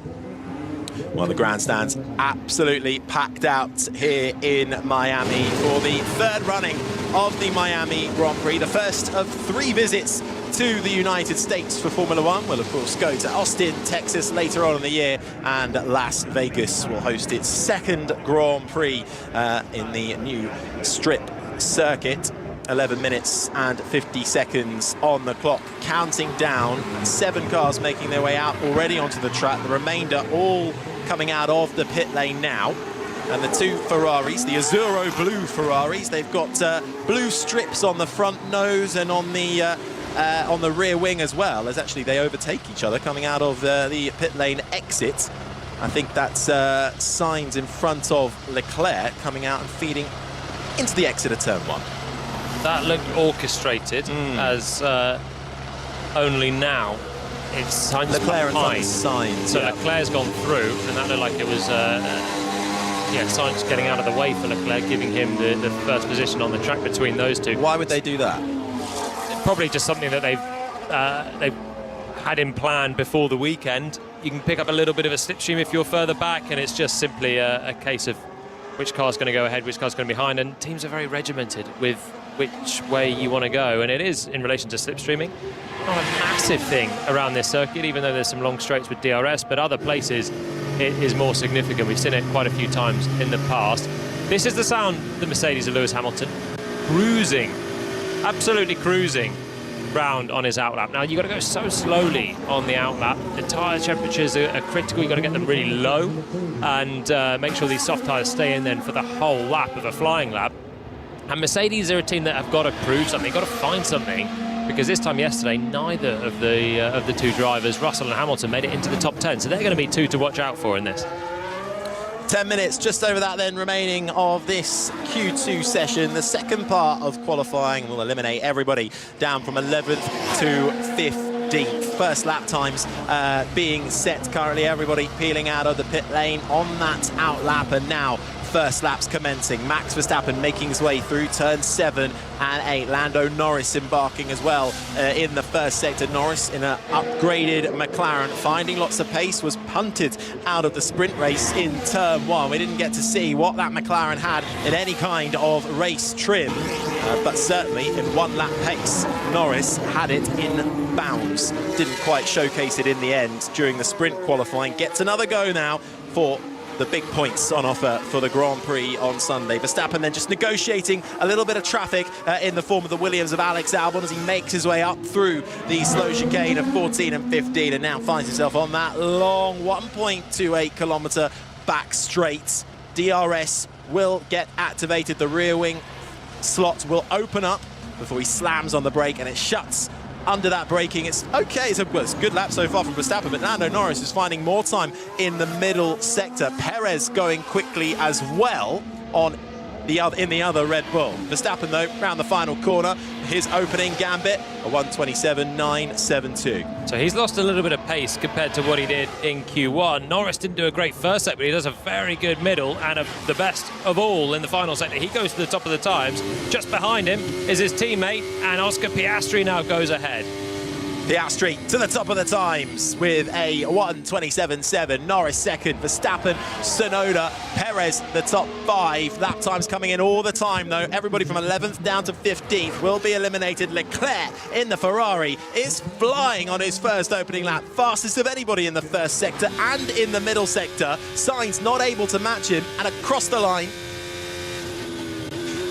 S4: Well, the grandstand's absolutely packed out here in Miami for the 3rd running of the Miami Grand Prix, the first of 3 visits to the United States for Formula One. We'll, of course, go to Austin, Texas later on in the year, and Las Vegas will host its 2nd Grand Prix in the new Strip circuit. 11 minutes and 50 seconds on the clock, counting down. 7 cars making their way out already onto the track. The remainder all coming out of the pit lane now. And the 2 Ferraris, the Azzurro blue Ferraris, they've got blue strips on the front nose and on the rear wing as well, as actually they overtake each other coming out of the pit lane exit. I think that's signs in front of Leclerc coming out and feeding into the exit of turn 1.
S2: That looked orchestrated, as only now it's Sainz
S4: Leclerc
S2: behind.
S4: and Sainz.
S2: So Leclerc's gone through, and that looked like it was Sainz getting out of the way for Leclerc, giving him the first position on the track between those two.
S4: Why would they do that?
S2: Probably just something that they've had in plan before the weekend. You can pick up a little bit of a slipstream if you're further back, and it's just simply a case of which car's going to go ahead, which car's going to be behind, and teams are very regimented with which way you want to go, and it is, in relation to slipstreaming, not a massive thing around this circuit, even though there's some long straights with DRS, but other places it is more significant. We've seen it quite a few times in the past. This is the sound the Mercedes of Lewis Hamilton, cruising, absolutely cruising round on his outlap. Now you've got to go so slowly on the outlap. The tyre temperatures are critical. You've got to get them really low and make sure these soft tyres stay in then for the whole lap of a flying lap. And Mercedes are a team that have got to prove something, got to find something, because this time yesterday neither of the two drivers, Russell and Hamilton, made it into the top 10, so they're going to be two to watch out for in this.
S4: 10 minutes, just over that then, remaining of this Q2 session. The second part of qualifying will eliminate everybody down from 11th to 15th. First lap times being set currently. Everybody peeling out of the pit lane on that out lap, and now first laps commencing. Max Verstappen making his way through turn 7 and 8. Lando Norris embarking as well in the first sector. Norris in an upgraded McLaren, finding lots of pace, was punted out of the sprint race in turn 1. We didn't get to see what that McLaren had in any kind of race trim, but certainly in one lap pace, Norris had it in bounds. Didn't quite showcase it in the end during the sprint qualifying. Gets another go now for the big points on offer for the Grand Prix on Sunday. Verstappen then just negotiating a little bit of traffic in the form of the Williams of Alex Albon as he makes his way up through the slow chicane of 14 and 15 and now finds himself on that long 1.28 kilometre back straight. DRS will get activated. The rear wing slot will open up before he slams on the brake, and it shuts under that braking. It's okay, it's a good lap so far from Verstappen, but Lando Norris is finding more time in the middle sector. Perez going quickly as well in the other Red Bull. Verstappen though, round the final corner, his opening gambit, a 1:27.972.
S2: So he's lost a little bit of pace compared to what he did in Q1. Norris didn't do a great first set, but he does a very good middle, and the best of all in the final sector. He goes to the top of the times. Just behind him is his teammate, and Oscar Piastri now goes ahead.
S4: Piastri to the top of the times with a 1:27.7. Norris second, Verstappen, Tsunoda, Perez the top 5. Lap times coming in all the time though. Everybody from 11th down to 15th will be eliminated. Leclerc in the Ferrari is flying on his first opening lap. Fastest of anybody in the first sector and in the middle sector. Sainz not able to match him, and across the line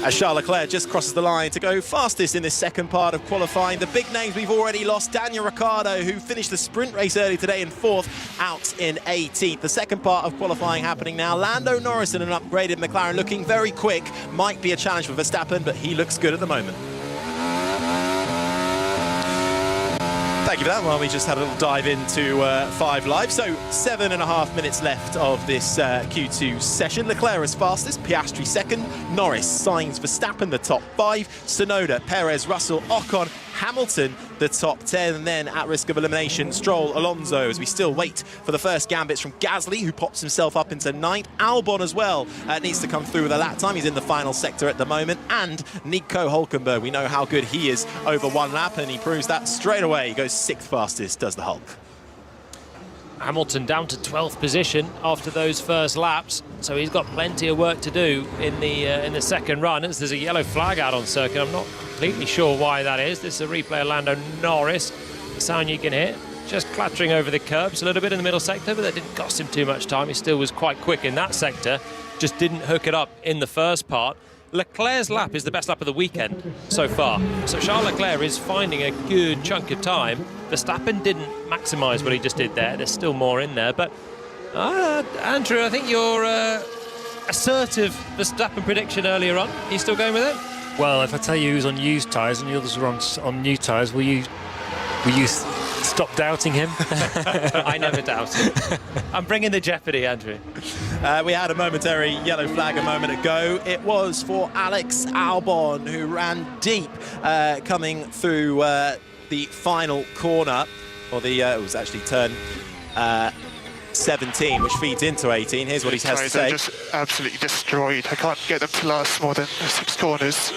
S4: as Charles Leclerc just crosses the line to go fastest in this second part of qualifying. The big names we've already lost. Daniel Ricciardo, who finished the sprint race early today in 4th, out in 18th. The second part of qualifying happening now. Lando Norris in an upgraded McLaren, looking very quick. Might be a challenge for Verstappen, but he looks good at the moment. Thank you for that. Well, we just had a little dive into 5 Live. So 7.5 minutes left of this Q2 session. Leclerc is fastest, Piastri second, Norris, Sainz, Verstappen the top 5, Tsunoda, Perez, Russell, Ocon, Hamilton the top 10, and then at risk of elimination, Stroll, Alonso, as we still wait for the first gambits from Gasly, who pops himself up into 9th. Albon as well needs to come through with a lap time. He's in the final sector at the moment. And Nico Hülkenberg, we know how good he is over one lap, and he proves that straight away. He goes 6th fastest, does the Hulk.
S2: Hamilton down to 12th position after those first laps, so he's got plenty of work to do in the second run. As there's a yellow flag out on circuit, I'm not completely sure why that is. This is a replay of Lando Norris. The sound you can hear, just clattering over the curbs a little bit in the middle sector, but that didn't cost him too much time. He still was quite quick in that sector, just didn't hook it up in the first part. Leclerc's lap is the best lap of the weekend so far. So Charles Leclerc is finding a good chunk of time. Verstappen didn't maximise what he just did there. There's still more in there. But Andrew, I think your assertive Verstappen prediction earlier on, are you still going with it?
S3: Well, if I tell you who's on used tyres and the others are on new tyres, will you stop doubting him?
S2: I never doubt him. I'm bringing the jeopardy, Andrew.
S4: We had a momentary yellow flag a moment ago. It was for Alex Albon, who ran deep coming through the final corner, or it was actually turn 17, which feeds into 18. Here's what he has to say.
S6: They're just absolutely destroyed. I can't get them to last more than 6 corners.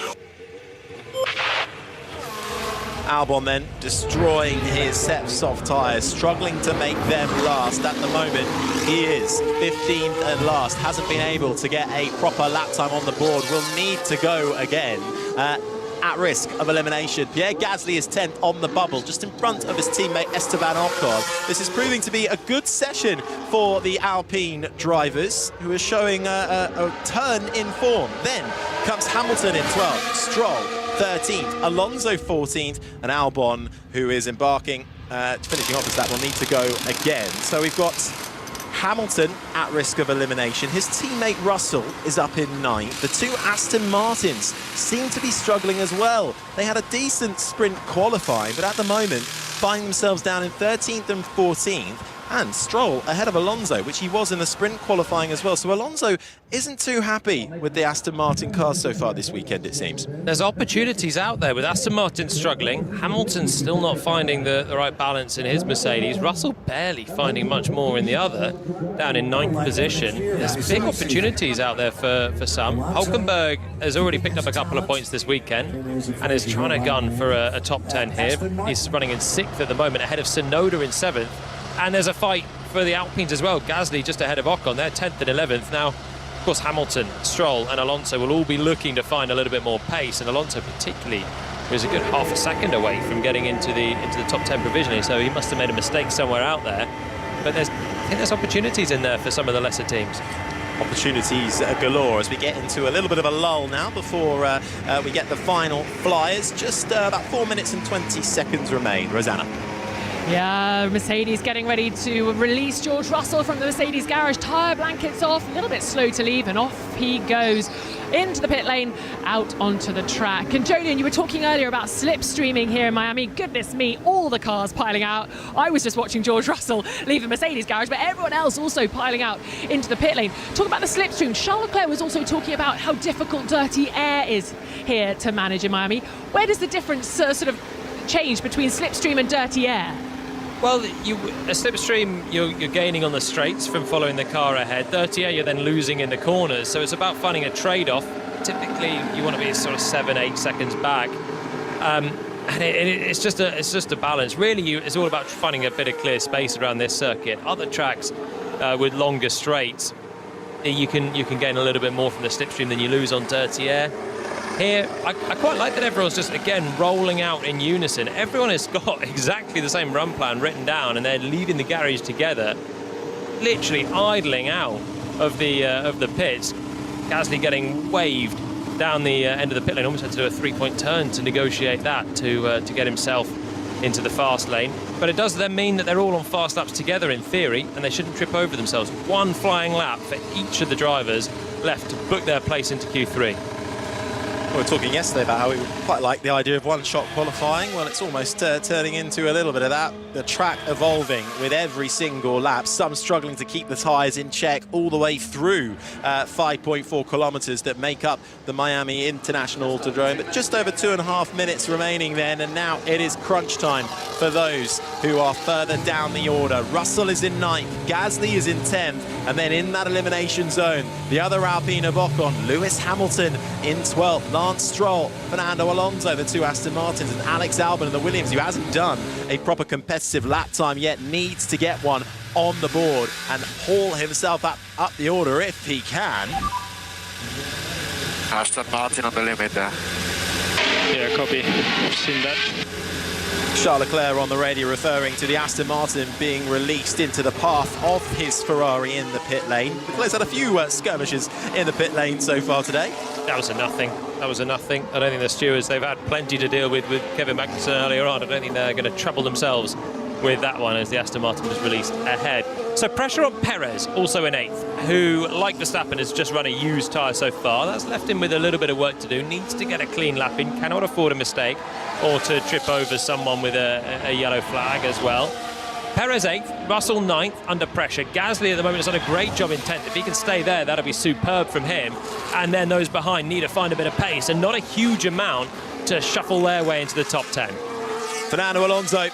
S4: Albon then destroying his set of soft tyres, struggling to make them last. At the moment, he is 15th and last, hasn't been able to get a proper lap time on the board, will need to go again. At risk of elimination. Pierre Gasly is 10th on the bubble, just in front of his teammate Esteban Ocon. This is proving to be a good session for the Alpine drivers, who are showing a turn in form. Then comes Hamilton in 12th, Stroll 13th, Alonso 14th, and Albon, who is embarking, finishing off his lap, will need to go again. So we've got Hamilton at risk of elimination. His teammate Russell is up in 9th. The two Aston Martins seem to be struggling as well. They had a decent sprint qualifying, but at the moment find themselves down in 13th and 14th. And Stroll ahead of Alonso, which he was in the sprint qualifying as well. So Alonso isn't too happy with the Aston Martin cars so far this weekend, it seems.
S2: There's opportunities out there with Aston Martin struggling. Hamilton's still not finding the right balance in his Mercedes. Russell barely finding much more in the other, down in 9th position. There's big opportunities out there for some. Hulkenberg has already picked up a couple of points this weekend and is trying to gun for a top 10 here. He's running in 6th at the moment, ahead of Tsunoda in 7th. And there's a fight for the Alpines as well. Gasly just ahead of Ocon. They're 10th and 11th. Now, of course, Hamilton, Stroll and Alonso will all be looking to find a little bit more pace. And Alonso particularly was a good half a second away from getting into the top 10 provisionally. So he must have made a mistake somewhere out there. But I think there's opportunities in there for some of the lesser teams.
S4: Opportunities galore as we get into a little bit of a lull now before we get the final flyers. Just about 4 minutes and 20 seconds remain. Rosanna.
S1: Yeah, Mercedes getting ready to release George Russell from the Mercedes garage. Tyre blankets off, a little bit slow to leave, and off he goes into the pit lane, out onto the track. And Jolyon, you were talking earlier about slipstreaming here in Miami. Goodness me, all the cars piling out. I was just watching George Russell leave the Mercedes garage, but everyone else also piling out into the pit lane. Talk about the slipstream. Charles Leclerc was also talking about how difficult dirty air is here to manage in Miami. Where does the difference sort of change between slipstream and dirty air?
S2: Well, a slipstream, you're gaining on the straights from following the car ahead. Dirty air, you're then losing in the corners. So it's about finding a trade-off. Typically, you want to be sort of 7-8 seconds back. And it's just a balance. Really, it's all about finding a bit of clear space around this circuit. Other tracks with longer straights, you can gain a little bit more from the slipstream than you lose on dirty air. Here, I quite like that everyone's just, again, rolling out in unison. Everyone has got exactly the same run plan written down, and they're leaving the garage together, literally idling out of the pits. Gasly getting waved down the end of the pit lane, almost had to do a 3-point turn to negotiate that to get himself into the fast lane. But it does then mean that they're all on fast laps together in theory, and they shouldn't trip over themselves. One flying lap for each of the drivers left to book their place into Q3.
S4: We were talking yesterday about how we quite like the idea of one-shot qualifying. Well, it's almost turning into a little bit of that. The track evolving with every single lap. Some struggling to keep the tyres in check all the way through 5.4 kilometres that make up the Miami International Autodrome. But just over 2.5 minutes remaining then, and now it is crunch time for those who are further down the order. Russell is in 9th, Gasly is in 10th, and then in that elimination zone, the other Alpine of Ocon, Lewis Hamilton in 12th. Lance Stroll, Fernando Alonso, the two Aston Martins, and Alex Albon in the Williams, who hasn't done a proper competitive lap time yet, needs to get one on the board and haul himself up the order if he can.
S6: Aston Martin on the limit there.
S5: Yeah, copy. I've seen that.
S4: Charles Leclerc on the radio referring to the Aston Martin being released into the path of his Ferrari in the pit lane. Leclerc's had a few skirmishes in the pit lane so far today.
S2: That was a nothing. I don't think the stewards, they've had plenty to deal with Kevin Magnussen earlier on. I don't think they're going to trouble themselves with that one as the Aston Martin was released ahead. So pressure on Perez, also in 8th, who, like Verstappen, has just run a used tyre so far. That's left him with a little bit of work to do. Needs to get a clean lap in, cannot afford a mistake or to trip over someone with a yellow flag as well. Perez 8th, Russell 9th, under pressure. Gasly at the moment has done a great job in 10th. If he can stay there, that'll be superb from him. And then those behind need to find a bit of pace, and not a huge amount to shuffle their way into the top 10.
S4: Fernando Alonso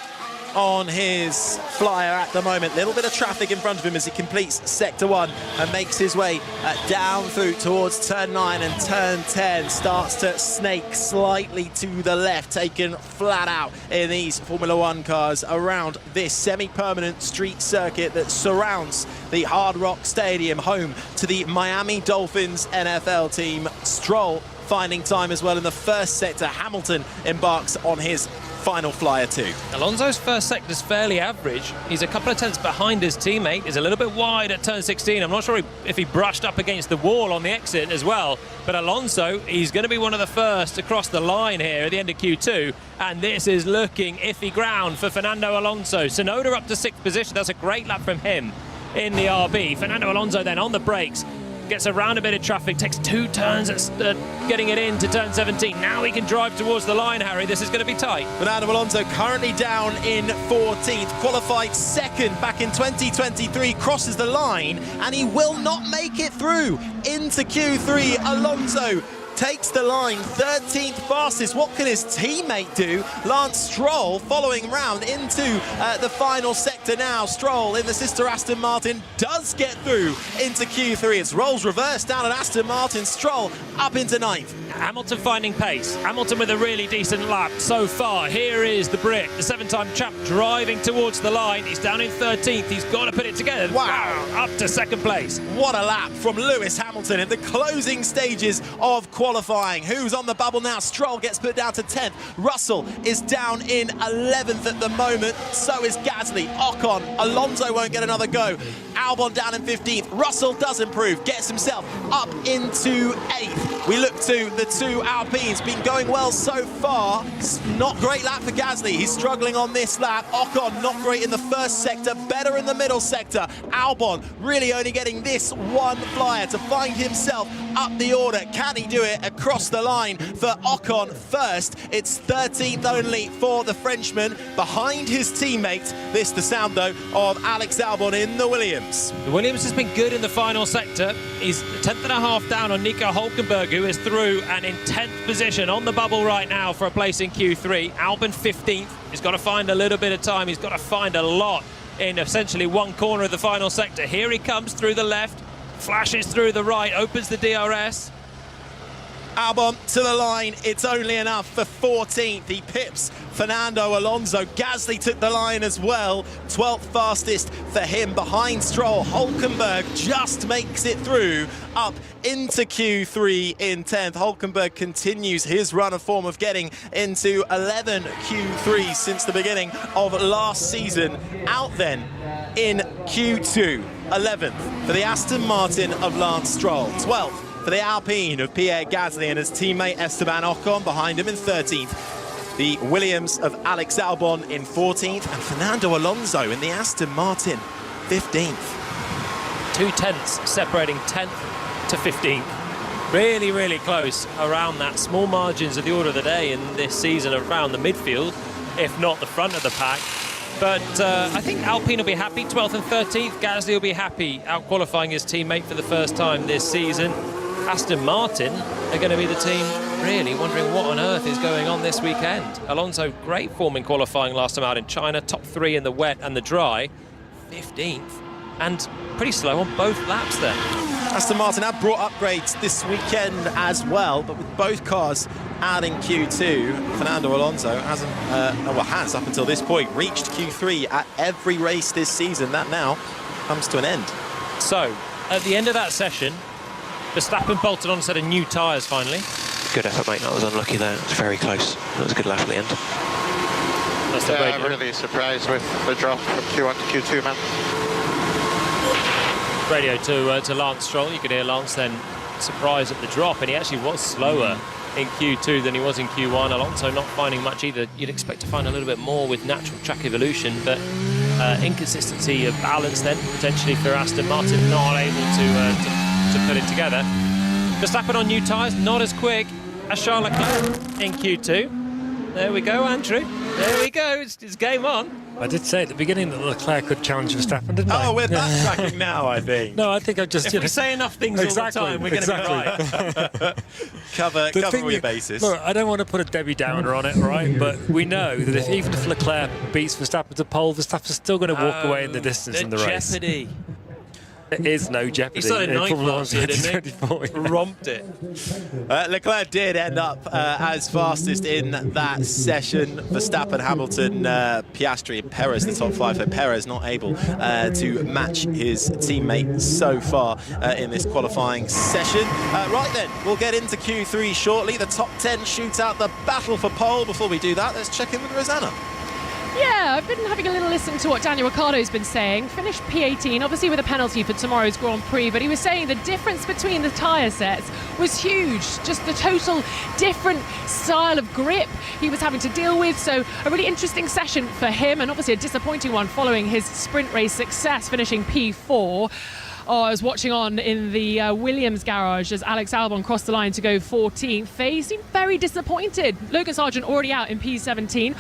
S4: on his flyer at the moment. Little bit of traffic in front of him as he completes sector 1 and makes his way down through towards turn 9 and turn 10. Starts to snake slightly to the left, taken flat out in these Formula 1 cars around this semi-permanent street circuit that surrounds the Hard Rock Stadium, home to the Miami Dolphins NFL team. Stroll finding time as well in the first sector. Hamilton embarks on his final flyer too.
S2: Alonso's first sector's fairly average. He's a couple of tenths behind his teammate. He's a little bit wide at turn 16. I'm not sure if he brushed up against the wall on the exit as well. But Alonso, he's going to be one of the first across the line here at the end of Q2. And this is looking iffy ground for Fernando Alonso. Tsunoda up to 6th position. That's a great lap from him in the RB. Fernando Alonso then on the brakes. Gets around a bit of traffic, takes 2 turns at getting it into turn 17. Now he can drive towards the line, Harry. This is going to be tight.
S4: Fernando Alonso currently down in 14th, qualified 2nd back in 2023, crosses the line, and he will not make it through into Q3. Alonso takes the line, 13th fastest. What can his teammate do? Lance Stroll following round into the final sector now. Stroll in the sister Aston Martin does get through into Q3. It's roles reversed down at Aston Martin. Stroll up into 9th.
S2: Hamilton finding pace. Hamilton with a really decent lap so far. Here is the Brit, the 7-time champ, driving towards the line. He's down in 13th. He's got to put it together.
S4: Wow.
S2: Up to 2nd place.
S4: What a lap from Lewis Hamilton in the closing stages of qualifying. Who's on the bubble now? Stroll gets put down to 10th. Russell is down in 11th at the moment. So is Gasly. Ocon. Alonso won't get another go. Albon down in 15th. Russell does improve. Gets himself up into 8th. We look to the 2 Alpines. Been going well so far. Not great lap for Gasly. He's struggling on this lap. Ocon not great in the first sector. Better in the middle sector. Albon really only getting this one flyer to find himself up the order. Can he do it across the line for Ocon first? It's 13th only for the Frenchman behind his teammate. This the sound though of Alex Albon in the Williams.
S2: The Williams has been good in the final sector. He's 10th.5 down on Nico Hülkenberg, who is through and in 10th position on the bubble right now for a place in Q3. Albon 15th. He's got to find a little bit of time. He's got to find a lot in essentially one corner of the final sector. Here he comes through the left, flashes through the right, opens the DRS.
S4: Albon to the line, it's only enough for 14th. He pips Fernando Alonso. Gasly took the line as well. 12th fastest for him behind Stroll. Hülkenberg just makes it through up into Q3 in 10th. Hülkenberg continues his run of form of getting into 11 Q3 since the beginning of last season. Out then in Q2, 11th for the Aston Martin of Lance Stroll. 12th for the Alpine of Pierre Gasly and his teammate Esteban Ocon behind him in 13th. The Williams of Alex Albon in 14th and Fernando Alonso in the Aston Martin 15th.
S2: 2 tenths separating 10th to 15th. Really, really close around that. Small margins of the order of the day in this season around the midfield, if not the front of the pack. But I think Alpine will be happy, 12th and 13th. Gasly will be happy out-qualifying his teammate for the first time this season. Aston Martin are going to be the team really wondering what on earth is going on this weekend. Alonso, great form in qualifying last time out in China, top 3 in the wet and the dry, 15th, and pretty slow on both laps there.
S4: Aston Martin have brought upgrades this weekend as well, but with both cars out in Q2, Fernando Alonso has up until this point reached Q3 at every race this season. That now comes to an end.
S2: So, at the end of that session, Verstappen bolted on a set of new tyres finally.
S5: Good effort, mate. I was unlucky there. It was very close. It was a good lap at the end.
S2: That's the
S6: I'm really surprised with the drop from Q1 to Q2, man.
S2: Radio to Lance Stroll. You could hear Lance then surprised at the drop, and he actually was slower in Q2 than he was in Q1. Alonso not finding much either. You'd expect to find a little bit more with natural track evolution, but inconsistency of balance then potentially for Aston Martin, not able to put it together. Verstappen on new tyres, not as quick as Charles Leclerc in Q2. There we go, Andrew. There we go. It's game on.
S3: I did say at the beginning that Leclerc could challenge Verstappen, didn't I?
S4: Oh, we're backtracking now, I think.
S3: No, I think I've just...
S2: If we say enough things all the time, we're going to be right.
S4: cover all your bases.
S3: Look, I don't want to put a Debbie Downer on it, right? But we know that even if Leclerc beats Verstappen to pole, Verstappen's still going to walk away in the distance in the race.
S2: Jeopardy.
S3: There is no jeopardy.
S2: He started
S3: in
S2: ninth
S3: Formula
S2: last year, didn't he?
S3: 2024.
S2: Romped it.
S4: Leclerc did end up as fastest in that session. Verstappen, Hamilton, Piastri and Perez, the top five. So Perez not able to match his teammate so far in this qualifying session. Right then, we'll get into Q3 shortly. The top 10 shootout, the battle for pole. Before we do that, let's check in with Rosanna.
S1: Yeah, I've been having a little listen to what Daniel Ricciardo's been saying. Finished P18, obviously with a penalty for tomorrow's Grand Prix, but he was saying the difference between the tyre sets was huge. Just the total different style of grip he was having to deal with. So a really interesting session for him, and obviously a disappointing one following his sprint race success, finishing P4. I was watching on in the Williams garage as Alex Albon crossed the line to go 14th. They seemed very disappointed. Logan Sargent already out in P17.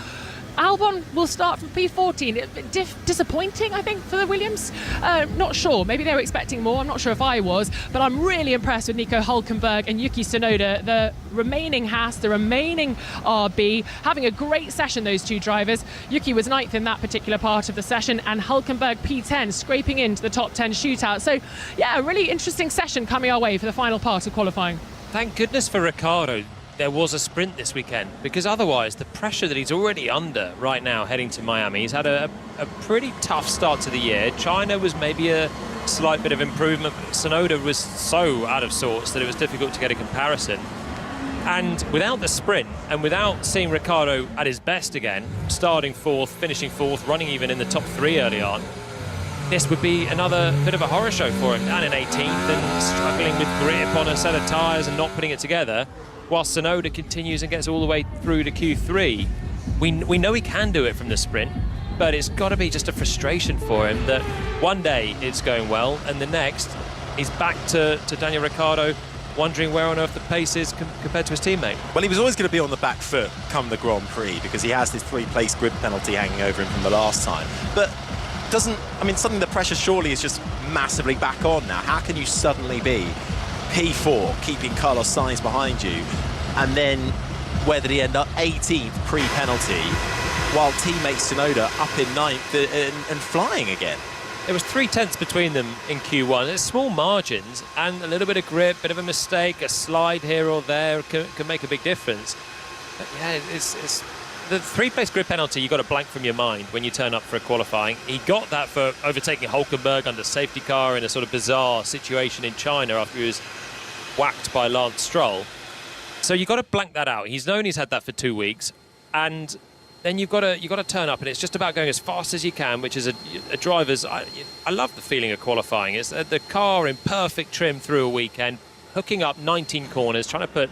S1: Albon will start from P14. Disappointing, I think, for the Williams. Not sure. Maybe they were expecting more. I'm not sure if I was. But I'm really impressed with Nico Hülkenberg and Yuki Tsunoda, the remaining Haas, the remaining RB, having a great session, those two drivers. Yuki was 9th in that particular part of the session, and Hülkenberg P10, scraping into the top 10 shootout. So, yeah, a really interesting session coming our way for the final part of qualifying.
S2: Thank goodness for Ricciardo there was a sprint this weekend, because otherwise the pressure that he's already under right now heading to Miami, he's had a pretty tough start to the year. China was maybe a slight bit of improvement, but Tsunoda was so out of sorts that it was difficult to get a comparison. And without the sprint, and without seeing Ricciardo at his best again, starting 4th, finishing 4th, running even in the top 3 early on, this would be another bit of a horror show for him. And in 18th and struggling with grip on a set of tyres and not putting it together, while Tsunoda continues and gets all the way through to Q3. We know he can do it from the sprint, but it's got to be just a frustration for him that one day it's going well and the next he's back to Daniel Ricciardo wondering where on earth the pace is compared to his teammate.
S4: Well, he was always going to be on the back foot come the Grand Prix because he has this 3-place grid penalty hanging over him from the last time. But suddenly the pressure surely is just massively back on now. How can you suddenly be P4, keeping Carlos Sainz behind you, and then where did he end up? 18th pre-penalty, while teammate Tsunoda up in 9th and flying again.
S2: There was 3/10 between them in Q1. There's small margins, and a little bit of grip, bit of a mistake, a slide here or there can make a big difference. But yeah, it's the 3-place grid penalty you've got to blank from your mind when you turn up for a qualifying. He got that for overtaking Hülkenberg under safety car in a sort of bizarre situation in China after he was whacked by Lance Stroll. So you've got to blank that out. He's known he's had that for 2 weeks, and then you've got to turn up, and it's just about going as fast as you can, which is a driver's. I love the feeling of qualifying. It's the car in perfect trim through a weekend, hooking up 19 corners, trying to put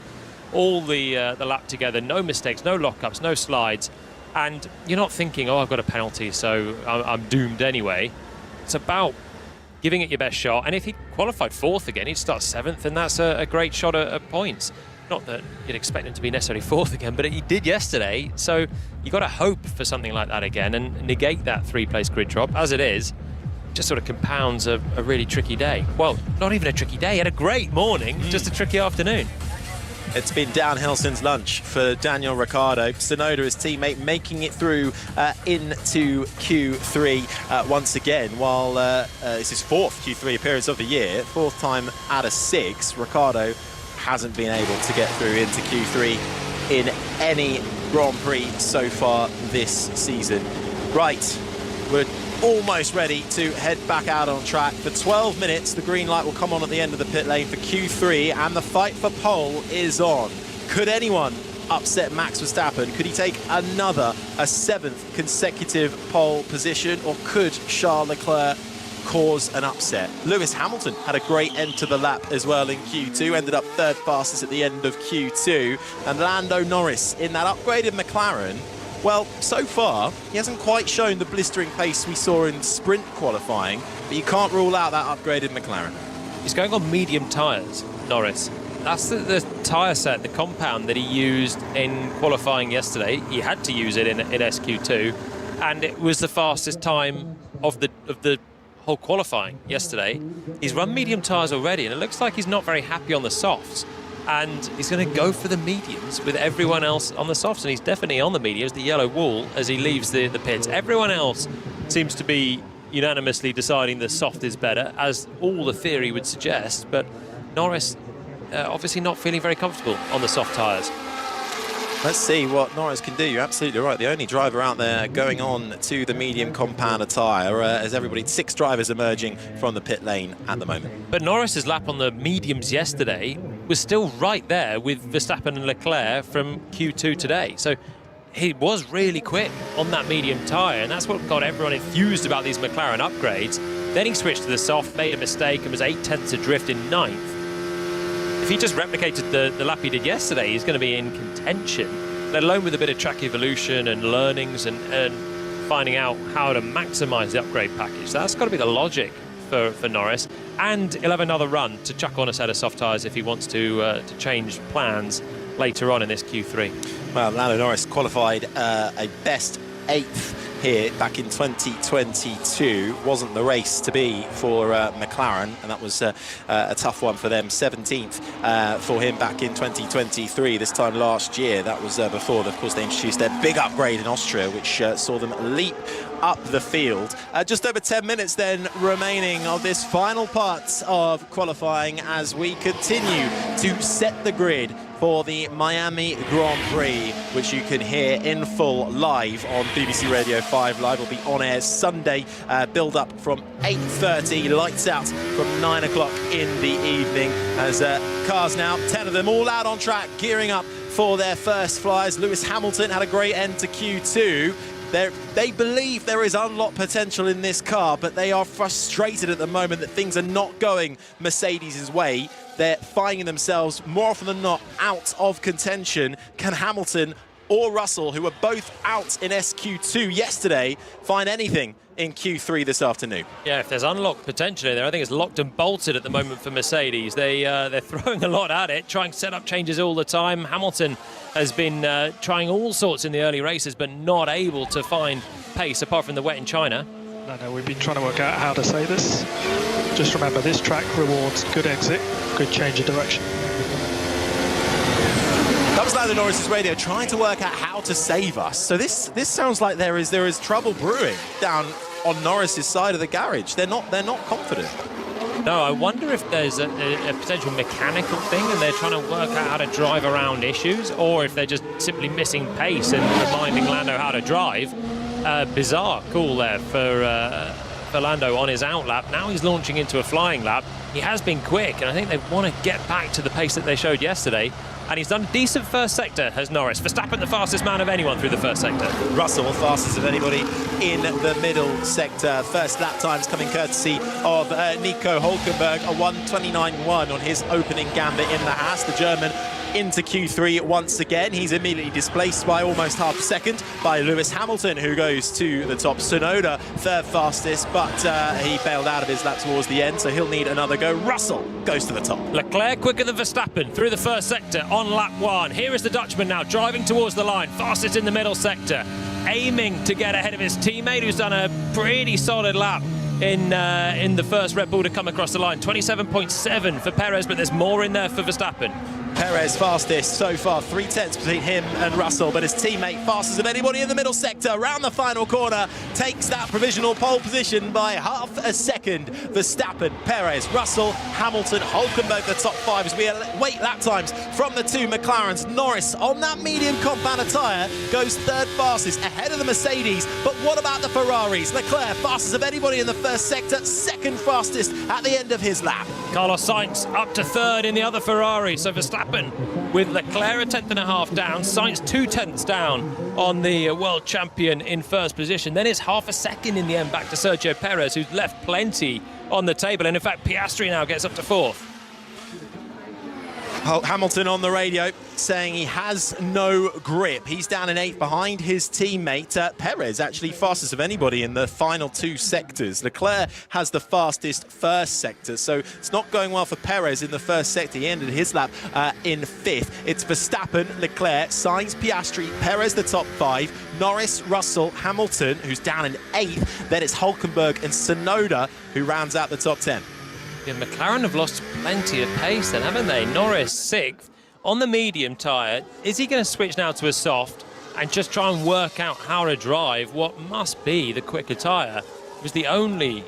S2: all the lap together, no mistakes, no lockups, no slides, and you're not thinking, oh, I've got a penalty, so I'm doomed anyway. It's about giving it your best shot, and if he qualified 4th again, he'd start 7th, and that's a great shot at points. Not that you'd expect him to be necessarily 4th again, but he did yesterday, so you got to hope for something like that again and negate that 3-place grid drop. As it is, just sort of compounds a really tricky day. Well, not even a tricky day, he had a great morning, just a tricky afternoon.
S4: It's been downhill since lunch for Daniel Ricciardo. Tsunoda, his teammate, making it through into Q3 once again, while it's his 4th Q3 appearance of the year, 4th time out of 6. Ricciardo hasn't been able to get through into Q3 in any Grand Prix so far this season. Right, we're almost ready to head back out on track. For 12 minutes, the green light will come on at the end of the pit lane for Q3, and the fight for pole is on. Could anyone upset Max Verstappen? Could he take a 7th consecutive pole position, or could Charles Leclerc cause an upset? Lewis Hamilton had a great end to the lap as well in Q2, ended up 3rd fastest at the end of Q2, and Lando Norris in that upgraded McLaren, well, so far, he hasn't quite shown the blistering pace we saw in sprint qualifying, but you can't rule out that upgraded McLaren.
S2: He's going on medium tyres, Norris. That's the tyre set, the compound that he used in qualifying yesterday. He had to use it in SQ2, and it was the fastest time of the whole qualifying yesterday. He's run medium tyres already, and it looks like he's not very happy on the softs. And he's going to go for the mediums with everyone else on the softs, and he's definitely on the mediums, the yellow wall, as he leaves the pits. Everyone else seems to be unanimously deciding the soft is better, as all the theory would suggest, but Norris obviously not feeling very comfortable on the soft tyres.
S4: Let's see what Norris can do. You're absolutely right. The only driver out there going on to the medium compound tyre, as everybody, 6 drivers emerging from the pit lane at the moment.
S2: But Norris's lap on the mediums yesterday was still right there with Verstappen and Leclerc from Q2 today. So he was really quick on that medium tyre, and that's what got everyone enthused about these McLaren upgrades. Then he switched to the soft, made a mistake, and was 8 tenths adrift in 9th. If he just replicated the lap he did yesterday, he's going to be in contention, let alone with a bit of track evolution and learnings and finding out how to maximise the upgrade package. That's got to be the logic for Norris. And he'll have another run to chuck on a set of soft tyres if he wants to change plans later on in this Q3.
S4: Well, Lando Norris qualified a best 8th here back in 2022. Wasn't the race to be for McLaren, and that was a tough one for them. 17th for him back in 2023. This time last year, that was before, of course, they introduced their big upgrade in Austria, which saw them leap up the field. Just over 10 minutes then remaining of this final part of qualifying as we continue to set the grid for the Miami Grand Prix, which you can hear in full live on BBC Radio 5 Live. Will be on air Sunday, build up from 8:30, lights out from 9 o'clock in the evening, as cars now, 10 of them all out on track, gearing up for their first flies. Lewis Hamilton had a great end to Q2. They believe there is unlocked potential in this car, but they are frustrated at the moment that things are not going Mercedes' way. They're finding themselves more often than not out of contention. Can Hamilton or Russell, who were both out in SQ2 yesterday, find anything in Q3 this afternoon?
S2: Yeah, if there's unlocked potential in there, I think it's locked and bolted at the moment for Mercedes. They're throwing a lot at it, trying setup changes all the time. Hamilton has been trying all sorts in the early races, but not able to find pace apart from the wet in China.
S9: No, we've been trying to work out how to say this. Just remember, this track rewards good exit, good change of direction.
S4: That was Lando Norris's radio, trying to work out how to save us. So this sounds like there is trouble brewing down on Norris's side of the garage. They're not confident.
S2: No, I wonder if there's a potential mechanical thing and they're trying to work out how to drive around issues, or if they're just simply missing pace and reminding Lando how to drive. Bizarre call there for Lando on his out lap. Now he's launching into a flying lap. He has been quick, and I think they want to get back to the pace that they showed yesterday. And he's done a decent first sector, has Norris. Verstappen, the fastest man of anyone through the first sector. Russell,
S4: fastest of anybody in the middle sector. First lap times coming courtesy of Nico Hülkenberg, a 1:29.1 on his opening gambit in the Haas. The German into Q3 once again. He's immediately displaced by almost half a second by Lewis Hamilton, who goes to the top. Tsunoda, third fastest, but he bailed out of his lap towards the end, so he'll need another go. Russell goes to the top.
S2: Leclerc quicker than Verstappen through the first sector on lap 1. Here is the Dutchman now driving towards the line, fastest in the middle sector, aiming to get ahead of his teammate, who's done a pretty solid lap in the first Red Bull to come across the line. 27.7 for Perez, but there's more in there for Verstappen.
S4: Perez fastest so far, 3 tenths between him and Russell, but his teammate fastest of anybody in the middle sector. Round the final corner, takes that provisional pole position by half a second. Verstappen, Perez, Russell, Hamilton, Hülkenberg, the top 5 as we await lap times from the 2 McLarens. Norris on that medium compound tyre goes third fastest, ahead of the Mercedes. But what about the Ferraris? Leclerc, fastest of anybody in the first sector, second fastest at the end of his lap.
S2: Carlos Sainz up to third in the other Ferrari, so Verstappen with Leclerc a 10.5 down, Sainz 2 tenths down on the world champion in first position. Then it's half a second in the end back to Sergio Perez, who's left plenty on the table, and in fact Piastri now gets up to fourth.
S4: Hamilton on the radio saying he has no grip. He's down in 8th behind his teammate Perez, actually fastest of anybody in the final 2 sectors. Leclerc has the fastest first sector, so it's not going well for Perez in the first sector. He ended his lap in 5th. It's Verstappen, Leclerc, Sainz, Piastri, Perez the top 5, Norris, Russell, Hamilton, who's down in 8th. Then it's Hülkenberg and Tsunoda who rounds out the top 10.
S2: Yeah, McLaren have lost plenty of pace then, haven't they? Norris 6th on the medium tyre. Is he going to switch now to a soft and just try and work out how to drive what must be the quicker tyre? He was the only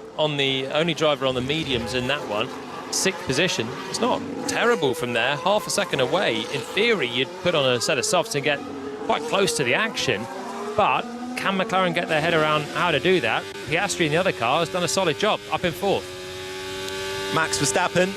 S2: driver on the mediums in that one. 6th position. It's not terrible from there. Half a second away. In theory, you'd put on a set of softs and get quite close to the action. But can McLaren get their head around how to do that? Piastri in the other car has done a solid job, up in 4th.
S4: Max Verstappen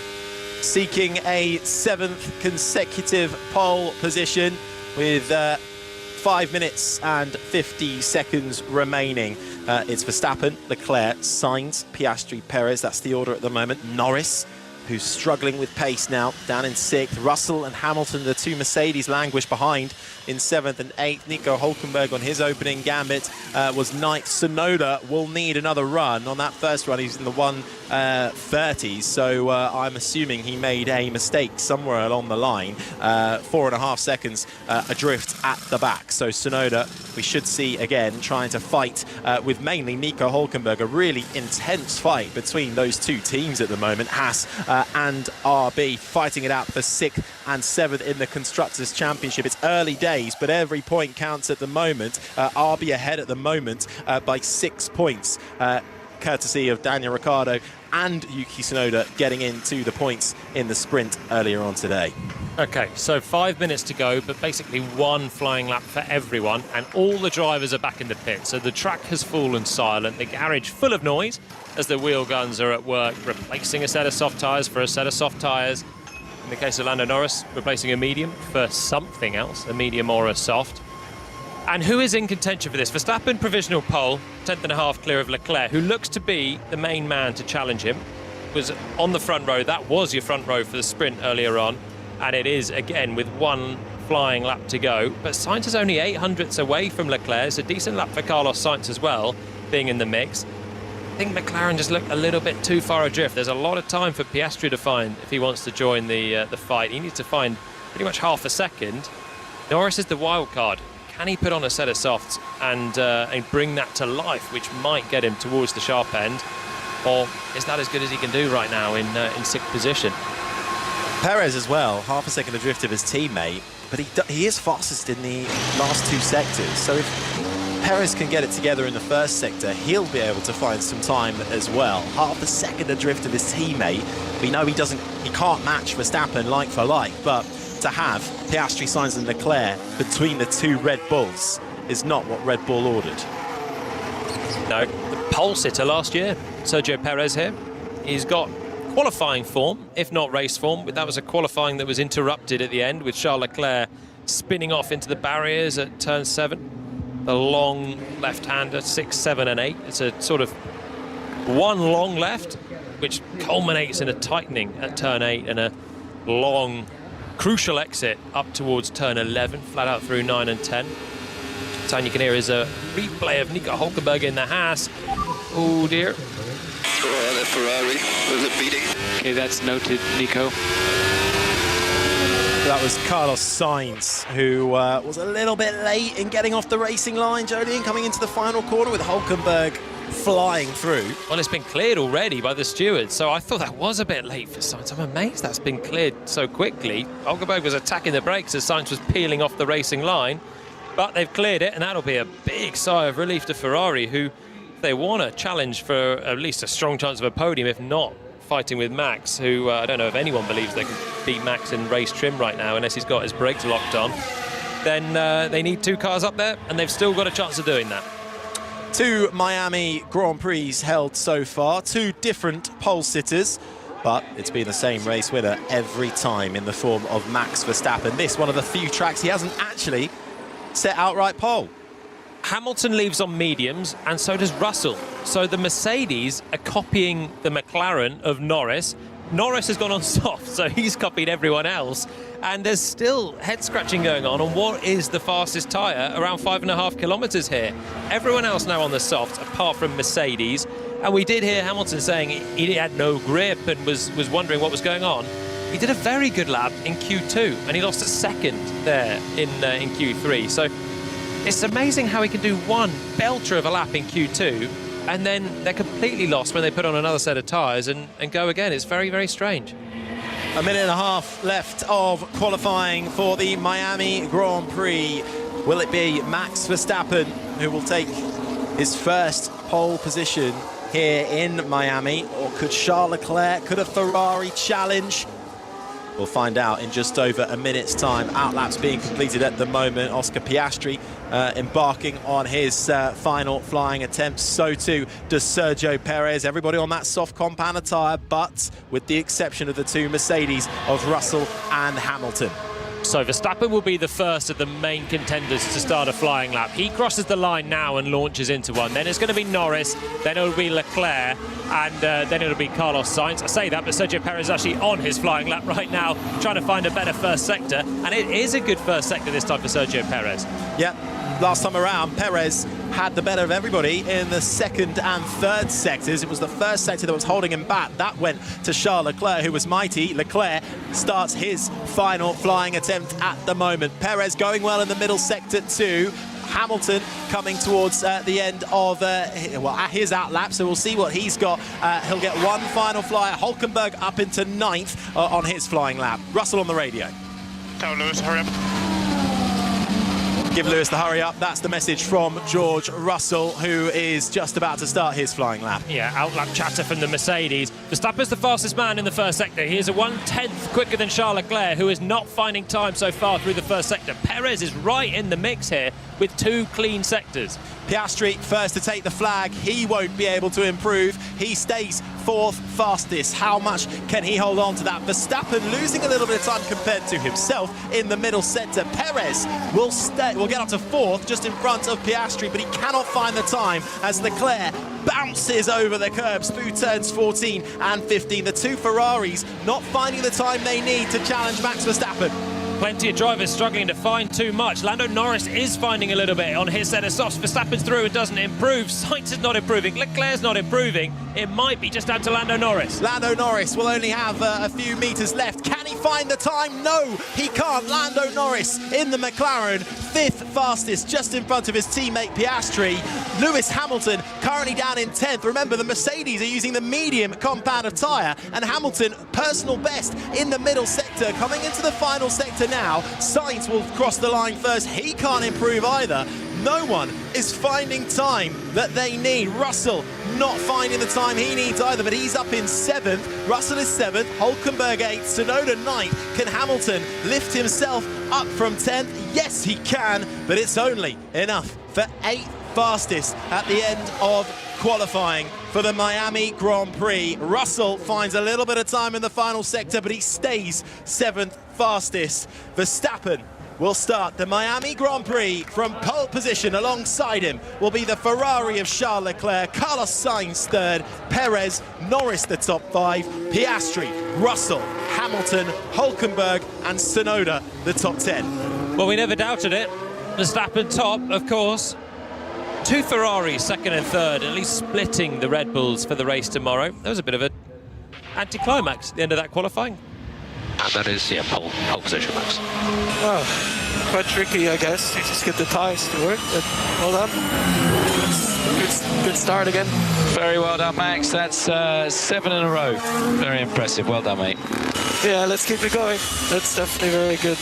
S4: seeking a 7th consecutive pole position with 5 minutes and 50 seconds remaining. It's Verstappen, Leclerc, Sainz, Piastri, Perez. That's the order at the moment. Norris, who's struggling with pace now, down in 6th. Russell and Hamilton, the 2 Mercedes, languish behind in 7th and 8th. Nico Hülkenberg on his opening gambit was 9th. Tsunoda will need another run. On that first run, he's in the 1:30s, so I'm assuming he made a mistake somewhere along the line. 4.5 seconds adrift at the back. So Tsunoda, we should see again trying to fight with mainly Nico Hülkenberg. A really intense fight between those 2 teams at the moment. Haas and RB fighting it out for 6th and 7th in the Constructors' Championship. It's early days, but every point counts at the moment. RB ahead at the moment by 6 points, courtesy of Daniel Ricciardo and Yuki Tsunoda getting into the points in the sprint earlier on today.
S2: Okay, so 5 minutes to go, but basically 1 flying lap for everyone, and all the drivers are back in the pit. So the track has fallen silent, the garage full of noise as the wheel guns are at work, replacing a set of soft tyres for a set of soft tyres. In the case of Lando Norris, replacing a medium for something else, a medium or a soft. And who is in contention for this? Verstappen, provisional pole, 10th and a half clear of Leclerc, who looks to be the main man to challenge him. Was on the front row. That was your front row for the sprint earlier on. And it is, again, with 1 flying lap to go. But Sainz is only 800ths away from Leclerc. It's a decent lap for Carlos Sainz as well, being in the mix. I think McLaren just looked a little bit too far adrift. There's a lot of time for Piastri to find if he wants to join the fight. He needs to find pretty much half a second. Norris is the wild card. Can he put on a set of softs and bring that to life, which might get him towards the sharp end? Or is that as good as he can do right now in 6th position?
S4: Perez as well, half a second adrift of his teammate, but he is fastest in the last 2 sectors. So if Perez can get it together in the first sector, he'll be able to find some time as well. Half a second adrift of his teammate. We know he can't match Verstappen like for like, but to have Piastri, Sainz and Leclerc between the 2 Red Bulls is not what Red Bull ordered.
S2: No, the pole sitter last year, Sergio Perez here. He's got qualifying form, if not race form. That was a qualifying that was interrupted at the end with Charles Leclerc spinning off into the barriers at turn 7. The long left-hander, 6, 7 and 8. It's a sort of 1 long left, which culminates in a tightening at turn 8 and a long, crucial exit up towards turn 11, flat out through 9 and 10. Sound you can hear is a replay of Nico Hülkenberg in the Haas. Oh dear.
S6: The Ferrari with a beating.
S5: Okay, that's noted, Nico.
S4: That was Carlos Sainz, who was a little bit late in getting off the racing line, Jolien, coming into the final corner with Hülkenberg flying through.
S2: Well, it's been cleared already by the stewards, so I thought that was a bit late for Sainz. I'm amazed that's been cleared so quickly. Hülkenberg was attacking the brakes as Sainz was peeling off the racing line, but they've cleared it, and that'll be a big sigh of relief to Ferrari, who, if they want a challenge for at least a strong chance of a podium, if not fighting with Max, who I don't know if anyone believes they can beat Max in race trim right now unless he's got his brakes locked on, then they need 2 cars up there, and they've still got a chance of doing that.
S4: 2 Miami Grand Prix held so far, 2 different pole sitters, but it's been the same race winner every time in the form of Max Verstappen. This one of the few tracks he hasn't actually set outright pole.
S2: Hamilton leaves on mediums, and so does Russell. So the Mercedes are copying the McLaren of Norris. Norris has gone on soft, so he's copied everyone else. and there's still head scratching going on what is the fastest tyre, around 5.5 kilometres here. Everyone else now on the softs, apart from Mercedes, and we did hear Hamilton saying he had no grip and was wondering what was going on. He did a very good lap in Q2, and he lost a second there in Q3. So it's amazing how he can do one belter of a lap in Q2, and then they're completely lost when they put on another set of tyres and go again. It's very, very strange.
S4: A minute and a half left of qualifying for the Miami Grand Prix. Will it be Max Verstappen who will take his first pole position here in Miami, or could Charles Leclerc, could a Ferrari challenge? We'll find out in just over a minute's time. Outlaps being completed at the moment. Oscar Piastri embarking on his final flying attempt. So too does Sergio Perez. Everybody on that soft compound tyre, but with the exception of the two Mercedes of Russell and Hamilton.
S2: So Verstappen will be the first of the main contenders to start a flying lap. He crosses the line now and launches into one. Then it's going to be Norris, then it'll be Leclerc, and then it'll be Carlos Sainz. I say that, but Sergio Perez is actually on his flying lap right now, trying to find a better first sector, and it is a good first sector this time for Sergio Perez.
S4: Yep. Last time around, Perez had the better of everybody in the second and third sectors. It was the first sector that was holding him back. That went to Charles Leclerc, who was mighty. Leclerc starts his final flying attempt at the moment. Perez going well in the middle sector too. Hamilton coming towards the end of his outlap, so we'll see what he's got. He'll get one final flyer. Hulkenberg up into 9th on his flying lap. Russell on the radio.
S8: Tell Lewis, hurry up.
S4: Give Lewis the hurry up. That's the message from George Russell, who is just about to start his flying lap.
S2: Yeah, outlap chatter from the Mercedes. Verstappen's the fastest man in the first sector. He is a 1/10 quicker than Charles Leclerc, who is not finding time so far through the first sector. Perez is right in the mix here with 2 clean sectors.
S4: Piastri first to take the flag. He won't be able to improve. He stays 4th fastest. How much can he hold on to that? Verstappen losing a little bit of time compared to himself in the middle sector. Perez will get up to 4th, just in front of Piastri, but he cannot find the time as Leclerc bounces over the curbs through turns 14 and 15. The two Ferraris not finding the time they need to challenge Max Verstappen.
S2: Plenty of drivers struggling to find too much. Lando Norris is finding a little bit on his set of softs. Verstappen's through and doesn't improve. Sainz is not improving. Leclerc's not improving. It might be just down to Lando Norris.
S4: Lando Norris will only have a few metres left. Can he find the time? No, he can't. Lando Norris in the McLaren, 5th fastest, just in front of his teammate Piastri. Lewis Hamilton currently down in 10th. Remember, the Mercedes are using the medium compound of tyre, and Hamilton, personal best in the middle sector. Coming into the final sector now, Sainz will cross the line first. He can't improve either. No one is finding time that they need. Russell not finding the time he needs either, but he's up in 7th. Russell is 7th, Hulkenberg 8th, Tsunoda 9th. Can Hamilton lift himself up from 10th? Yes, he can, but it's only enough for 8th fastest at the end of qualifying for the Miami Grand Prix. Russell finds a little bit of time in the final sector, but he stays 7th fastest. Verstappen will start the Miami Grand Prix from pole position. Alongside him will be the Ferrari of Charles Leclerc, Carlos Sainz 3rd, Perez, Norris the top 5, Piastri, Russell, Hamilton, Hulkenberg and Tsunoda the top 10.
S2: Well, we never doubted it. Verstappen top, of course. 2 Ferraris, 2nd and 3rd, at least splitting the Red Bulls for the race tomorrow. That was a bit of an anticlimax at the end of that qualifying.
S5: And that is, yeah, pole position, Max.
S6: Well, quite tricky, I guess. You just get the ties to work, but well done. Good start again.
S5: Very well done, Max. That's 7 in a row. Very impressive. Well done, mate.
S6: Yeah, let's keep it going. That's definitely very good.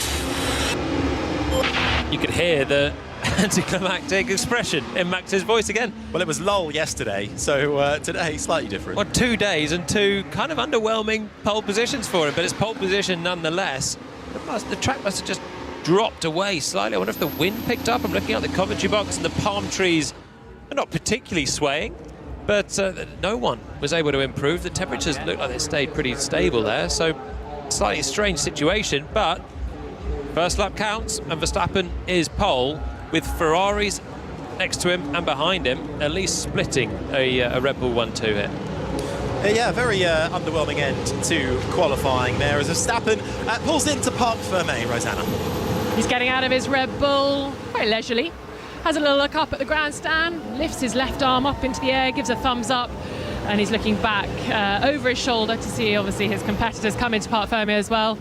S2: You could hear the anticlimactic expression in Max's voice again.
S4: Well, it was lull yesterday, so today slightly different.
S2: Well, 2 days and 2 kind of underwhelming pole positions for him, but it's pole position nonetheless. The track must have just dropped away slightly. I wonder if the wind picked up. I'm looking at the commentary box and the palm trees are not particularly swaying, but no one was able to improve. The temperatures look like they stayed pretty stable there, so slightly strange situation, but first lap counts and Verstappen is pole, with Ferraris next to him and behind him, at least splitting a Red Bull 1-2 here.
S4: Yeah, very underwhelming end to qualifying there as Verstappen pulls into Parc Fermé, Rosanna.
S1: He's getting out of his Red Bull very leisurely. Has a little look up at the grandstand, lifts his left arm up into the air, gives a thumbs up, and he's looking back over his shoulder to see, obviously, his competitors come into Parc Fermé as well.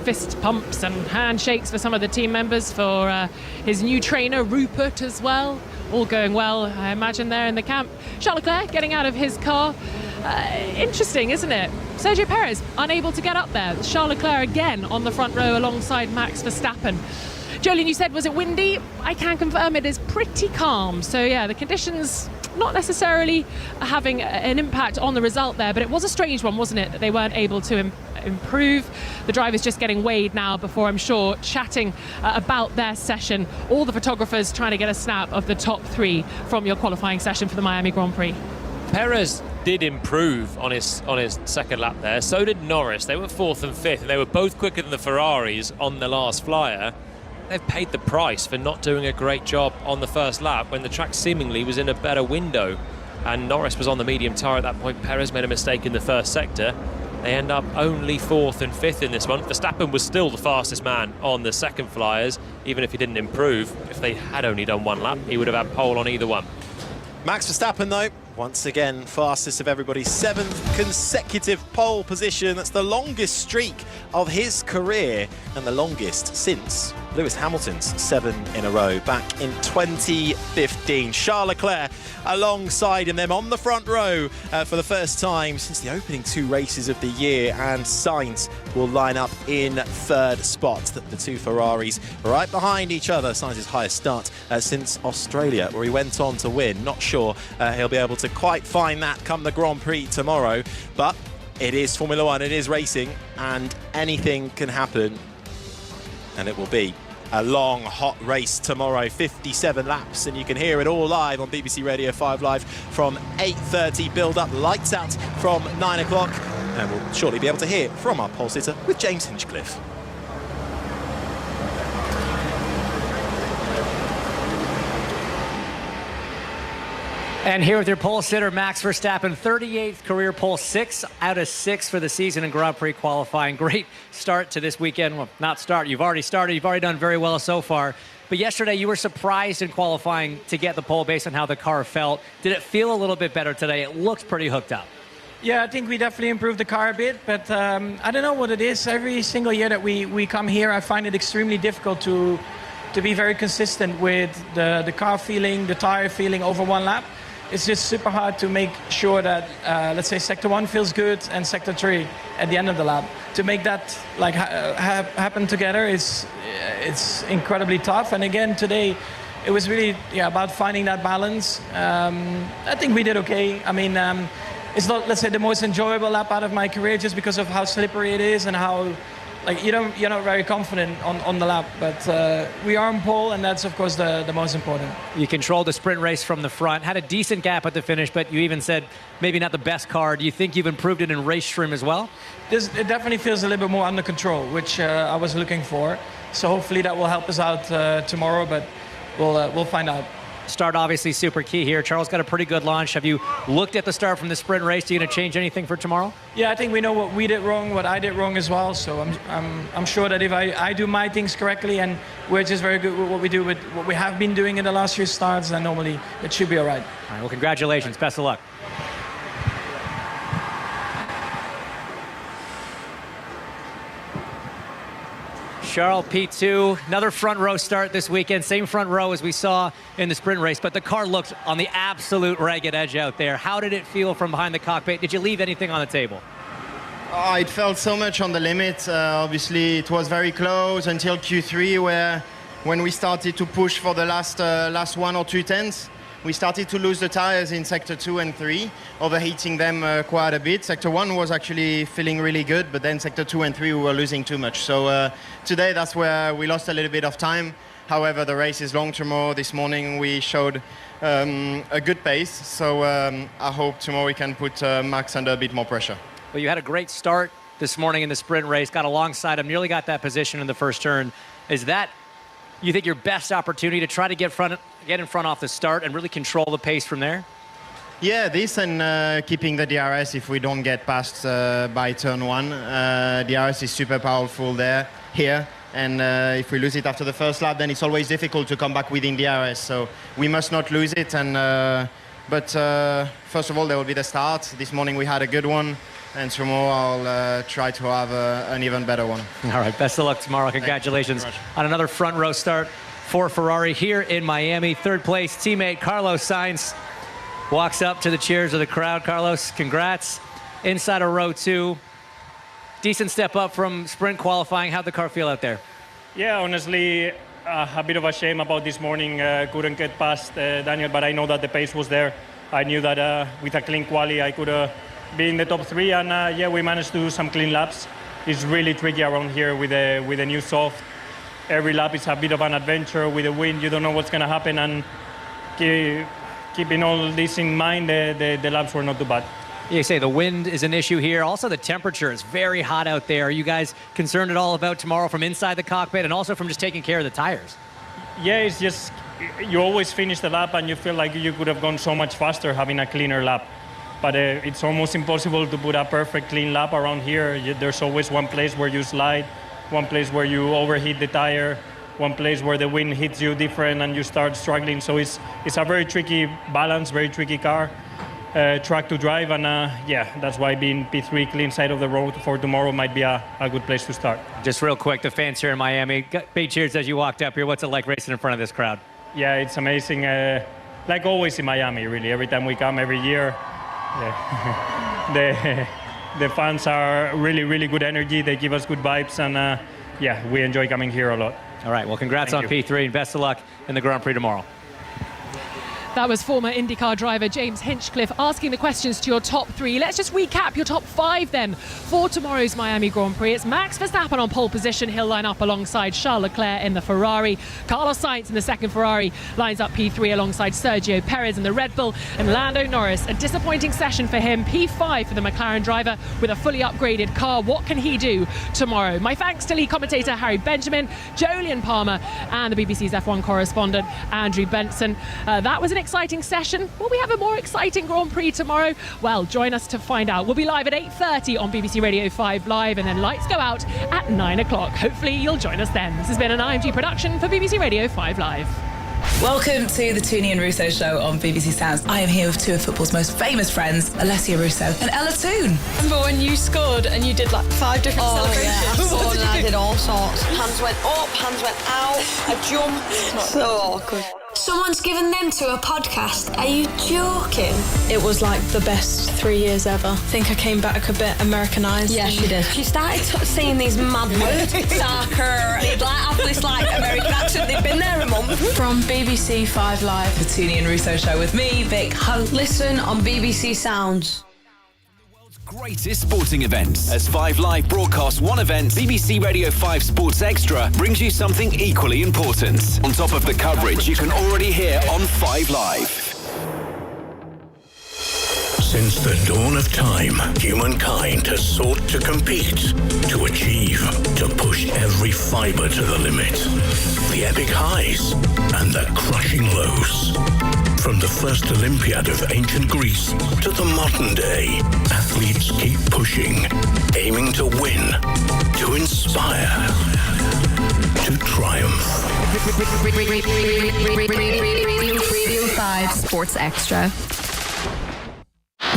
S1: Fist pumps and handshakes for some of the team members, for his new trainer, Rupert, as well. All going well, I imagine, there in the camp. Charles Leclerc getting out of his car. Interesting, isn't it? Sergio Perez unable to get up there. Charles Leclerc again on the front row alongside Max Verstappen. Jolene, you said, was it windy? I can confirm it is pretty calm. So yeah, the conditions not necessarily having an impact on the result there, but it was a strange one, wasn't it, that they weren't able to improve. The drivers just getting weighed now before, I'm sure, chatting about their session. All the photographers trying to get a snap of the top 3 from your qualifying session for the Miami Grand Prix.
S2: Perez did improve on his second lap there. So did Norris. They were 4th and 5th, and they were both quicker than the Ferraris on the last flyer. They've paid the price for not doing a great job on the first lap when the track seemingly was in a better window. And Norris was on the medium tyre at that point. Perez made a mistake in the first sector. They end up only 4th and 5th in this one. Verstappen was still the fastest man on the second flyers, even if he didn't improve. If they had only done one lap, he would have had pole on either one.
S4: Max Verstappen, though, once again, fastest of everybody. 7th consecutive pole position. That's the longest streak of his career and the longest since Lewis Hamilton's 7 in a row back in 2015. Charles Leclerc alongside him, them on the front row for the first time since the opening 2 races of the year, and Sainz will line up in 3rd spot. The 2 Ferraris right behind each other. Sainz's highest start since Australia, where he went on to win. Not sure he'll be able to quite find that come the Grand Prix tomorrow, but it is Formula One, it is racing, and anything can happen. And it will be a long, hot race tomorrow, 57 laps, and you can hear it all live on BBC Radio 5 Live from 8:30. Build up, lights out from 9 o'clock, and we'll shortly be able to hear from our pole sitter with James Hinchcliffe.
S10: And here with your pole sitter, Max Verstappen, 38th career pole, 6 out of 6 for the season in Grand Prix qualifying. Great start to this weekend. Well, not start. You've already started. You've already done very well so far. But yesterday, you were surprised in qualifying to get the pole based on how the car felt. Did it feel a little bit better today? It looks pretty hooked up.
S11: Yeah, I think we definitely improved the car a bit, but I don't know what it is. Every single year that we come here, I find it extremely difficult to be very consistent with the car feeling, the tire feeling over one lap. It's just super hard to make sure that, let's say, Sector 1 feels good and Sector 3 at the end of the lap. To make that like happen together it's incredibly tough. And again, today, it was really about finding that balance. I think we did okay. I mean, it's not, let's say, the most enjoyable lap out of my career just because of how slippery it is and how, like, you're not very confident on the lap, but we are on pole, and that's, of course, the most important.
S10: You controlled the sprint race from the front, had a decent gap at the finish, but you even said maybe not the best car. Do you think you've improved it in race trim as well?
S11: It definitely feels a little bit more under control, which I was looking for. So hopefully that will help us out tomorrow, but we'll find out.
S10: Start obviously super key here. Charles got a pretty good launch. Have you looked at the start from the sprint race? Are you going to change anything for tomorrow?
S11: Yeah, I think we know what we did wrong, what I did wrong as well. So I'm sure that if I do my things correctly and we're just very good with what we do, with what we have been doing in the last few starts, then normally it should be all right.
S10: All right, well, congratulations. Best of luck. Charles, P2, another front row start this weekend. Same front row as we saw in the sprint race, but the car looked on the absolute ragged edge out there. How did it feel from behind the cockpit? Did you leave anything on the table?
S12: Oh, it felt so much on the limit. Obviously, it was very close until Q3, when we started to push for the last 1 or 2 tenths. We started to lose the tires in Sector 2 and 3, overheating them quite a bit. Sector 1 was actually feeling really good, but then Sector 2 and 3 we were losing too much. So today that's where we lost a little bit of time. However, the race is long tomorrow. This morning we showed a good pace, so I hope tomorrow we can put Max under a bit more pressure.
S10: Well, you had a great start this morning in the sprint race, got alongside him, nearly got that position in the first turn. Is that, you think, your best opportunity to try to get in front off the start and really control the pace from there?
S12: Yeah, this and keeping the DRS if we don't get past by turn 1. DRS is super powerful here. And if we lose it after the first lap, then it's always difficult to come back within DRS. So we must not lose it. But first of all, there will be the start. This morning we had a good one. And tomorrow I'll try to have an even better one.
S10: All right, best of luck tomorrow. Congratulations on another front row start for Ferrari here in Miami. Third place teammate Carlos Sainz walks up to the cheers of the crowd. Carlos, congrats. Inside of row 2. Decent step up from sprint qualifying. How'd the car feel out there?
S13: Yeah, honestly, a bit of a shame about this morning. Couldn't get past Daniel, but I know that the pace was there. I knew that with a clean quali, I could be in the top 3. And yeah, we managed to do some clean laps. It's really tricky around here with the new soft. Every lap is a bit of an adventure. With the wind, you don't know what's going to happen. And keeping all this in mind, the laps were not too bad.
S10: You say the wind is an issue here. Also, the temperature is very hot out there. Are you guys concerned at all about tomorrow from inside the cockpit and also from just taking care of the tires?
S13: Yeah, it's just you always finish the lap and you feel like you could have gone so much faster having a cleaner lap. But it's almost impossible to put a perfect clean lap around here. There's always one place where you slide, one place where you overheat the tire, one place where the wind hits you different and you start struggling. So it's a very tricky balance, very tricky car, track to drive. And yeah, that's why being P3 clean side of the road for tomorrow might be a good place to start.
S10: Just real quick, the fans here in Miami, big cheers as you walked up here. What's it like racing in front of this crowd?
S13: Yeah, it's amazing. Like always in Miami, really. Every time we come, every year, yeah. the fans are really, really good energy. They give us good vibes, and yeah, we enjoy coming here a lot.
S10: All right, well, congrats on P3, and best of luck in the Grand Prix tomorrow.
S1: That was former IndyCar driver James Hinchcliffe asking the questions to your top 3. Let's just recap your top 5 then for tomorrow's Miami Grand Prix. It's Max Verstappen on pole position. He'll line up alongside Charles Leclerc in the Ferrari. Carlos Sainz in the second Ferrari lines up P3 alongside Sergio Perez in the Red Bull. And Lando Norris, a disappointing session for him. P5 for the McLaren driver with a fully upgraded car. What can he do tomorrow? My thanks to lead commentator Harry Benjamin, Jolyon Palmer, and the BBC's F1 correspondent Andrew Benson. That was an exciting session. Will we have a more exciting Grand Prix tomorrow? Well, join us to find out. We'll be live at 8:30 on BBC Radio 5 Live, and then lights go out at 9 o'clock. Hopefully you'll join us then. This has been an IMG production for BBC Radio 5 Live.
S14: Welcome to the Tooney and Russo show on BBC Sounds. I am here with 2 of football's most famous friends, Alessia Russo and Ella Toon.
S15: Remember when you scored and you did like 5 different celebrations?
S16: Yeah, I scored and I did all sorts. Hands went up, hands went out, I jumped. So awkward.
S15: Someone's given them to a podcast. Are you joking? It was like the best 3 years ever. I think I came back a bit Americanised.
S16: Yeah, she did. She started saying these mad words. Soccer. They'd like have this like American accent. They'd been there a month.
S15: From BBC 5 Live.
S14: The Tooney and Russo show with me, Vic Hunt.
S16: Listen on BBC Sounds.
S17: Greatest sporting events. As 5 Live broadcasts one event, BBC Radio 5 Sports Extra brings you something equally important. On top of the coverage you can already hear on 5 Live.
S18: Since the dawn of time, humankind has sought to compete, to achieve, to push every fibre to the limit. The epic highs and the crushing lows. From the first Olympiad of ancient Greece to the modern day, athletes keep pushing, aiming to win, to inspire, to triumph.
S19: Radio 5 Sports Extra.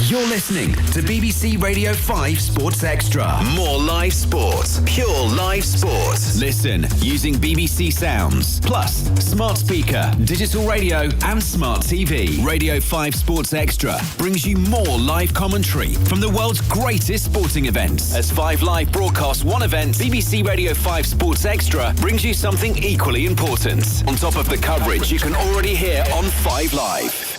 S17: You're listening to BBC Radio 5 Sports Extra. More live sport. Pure live sport. Listen using BBC Sounds. Plus, smart speaker, digital radio and smart TV. Radio 5 Sports Extra brings you more live commentary from the world's greatest sporting events. As 5 Live broadcasts one event, BBC Radio 5 Sports Extra brings you something equally important. On top of the coverage you can already hear on 5 Live.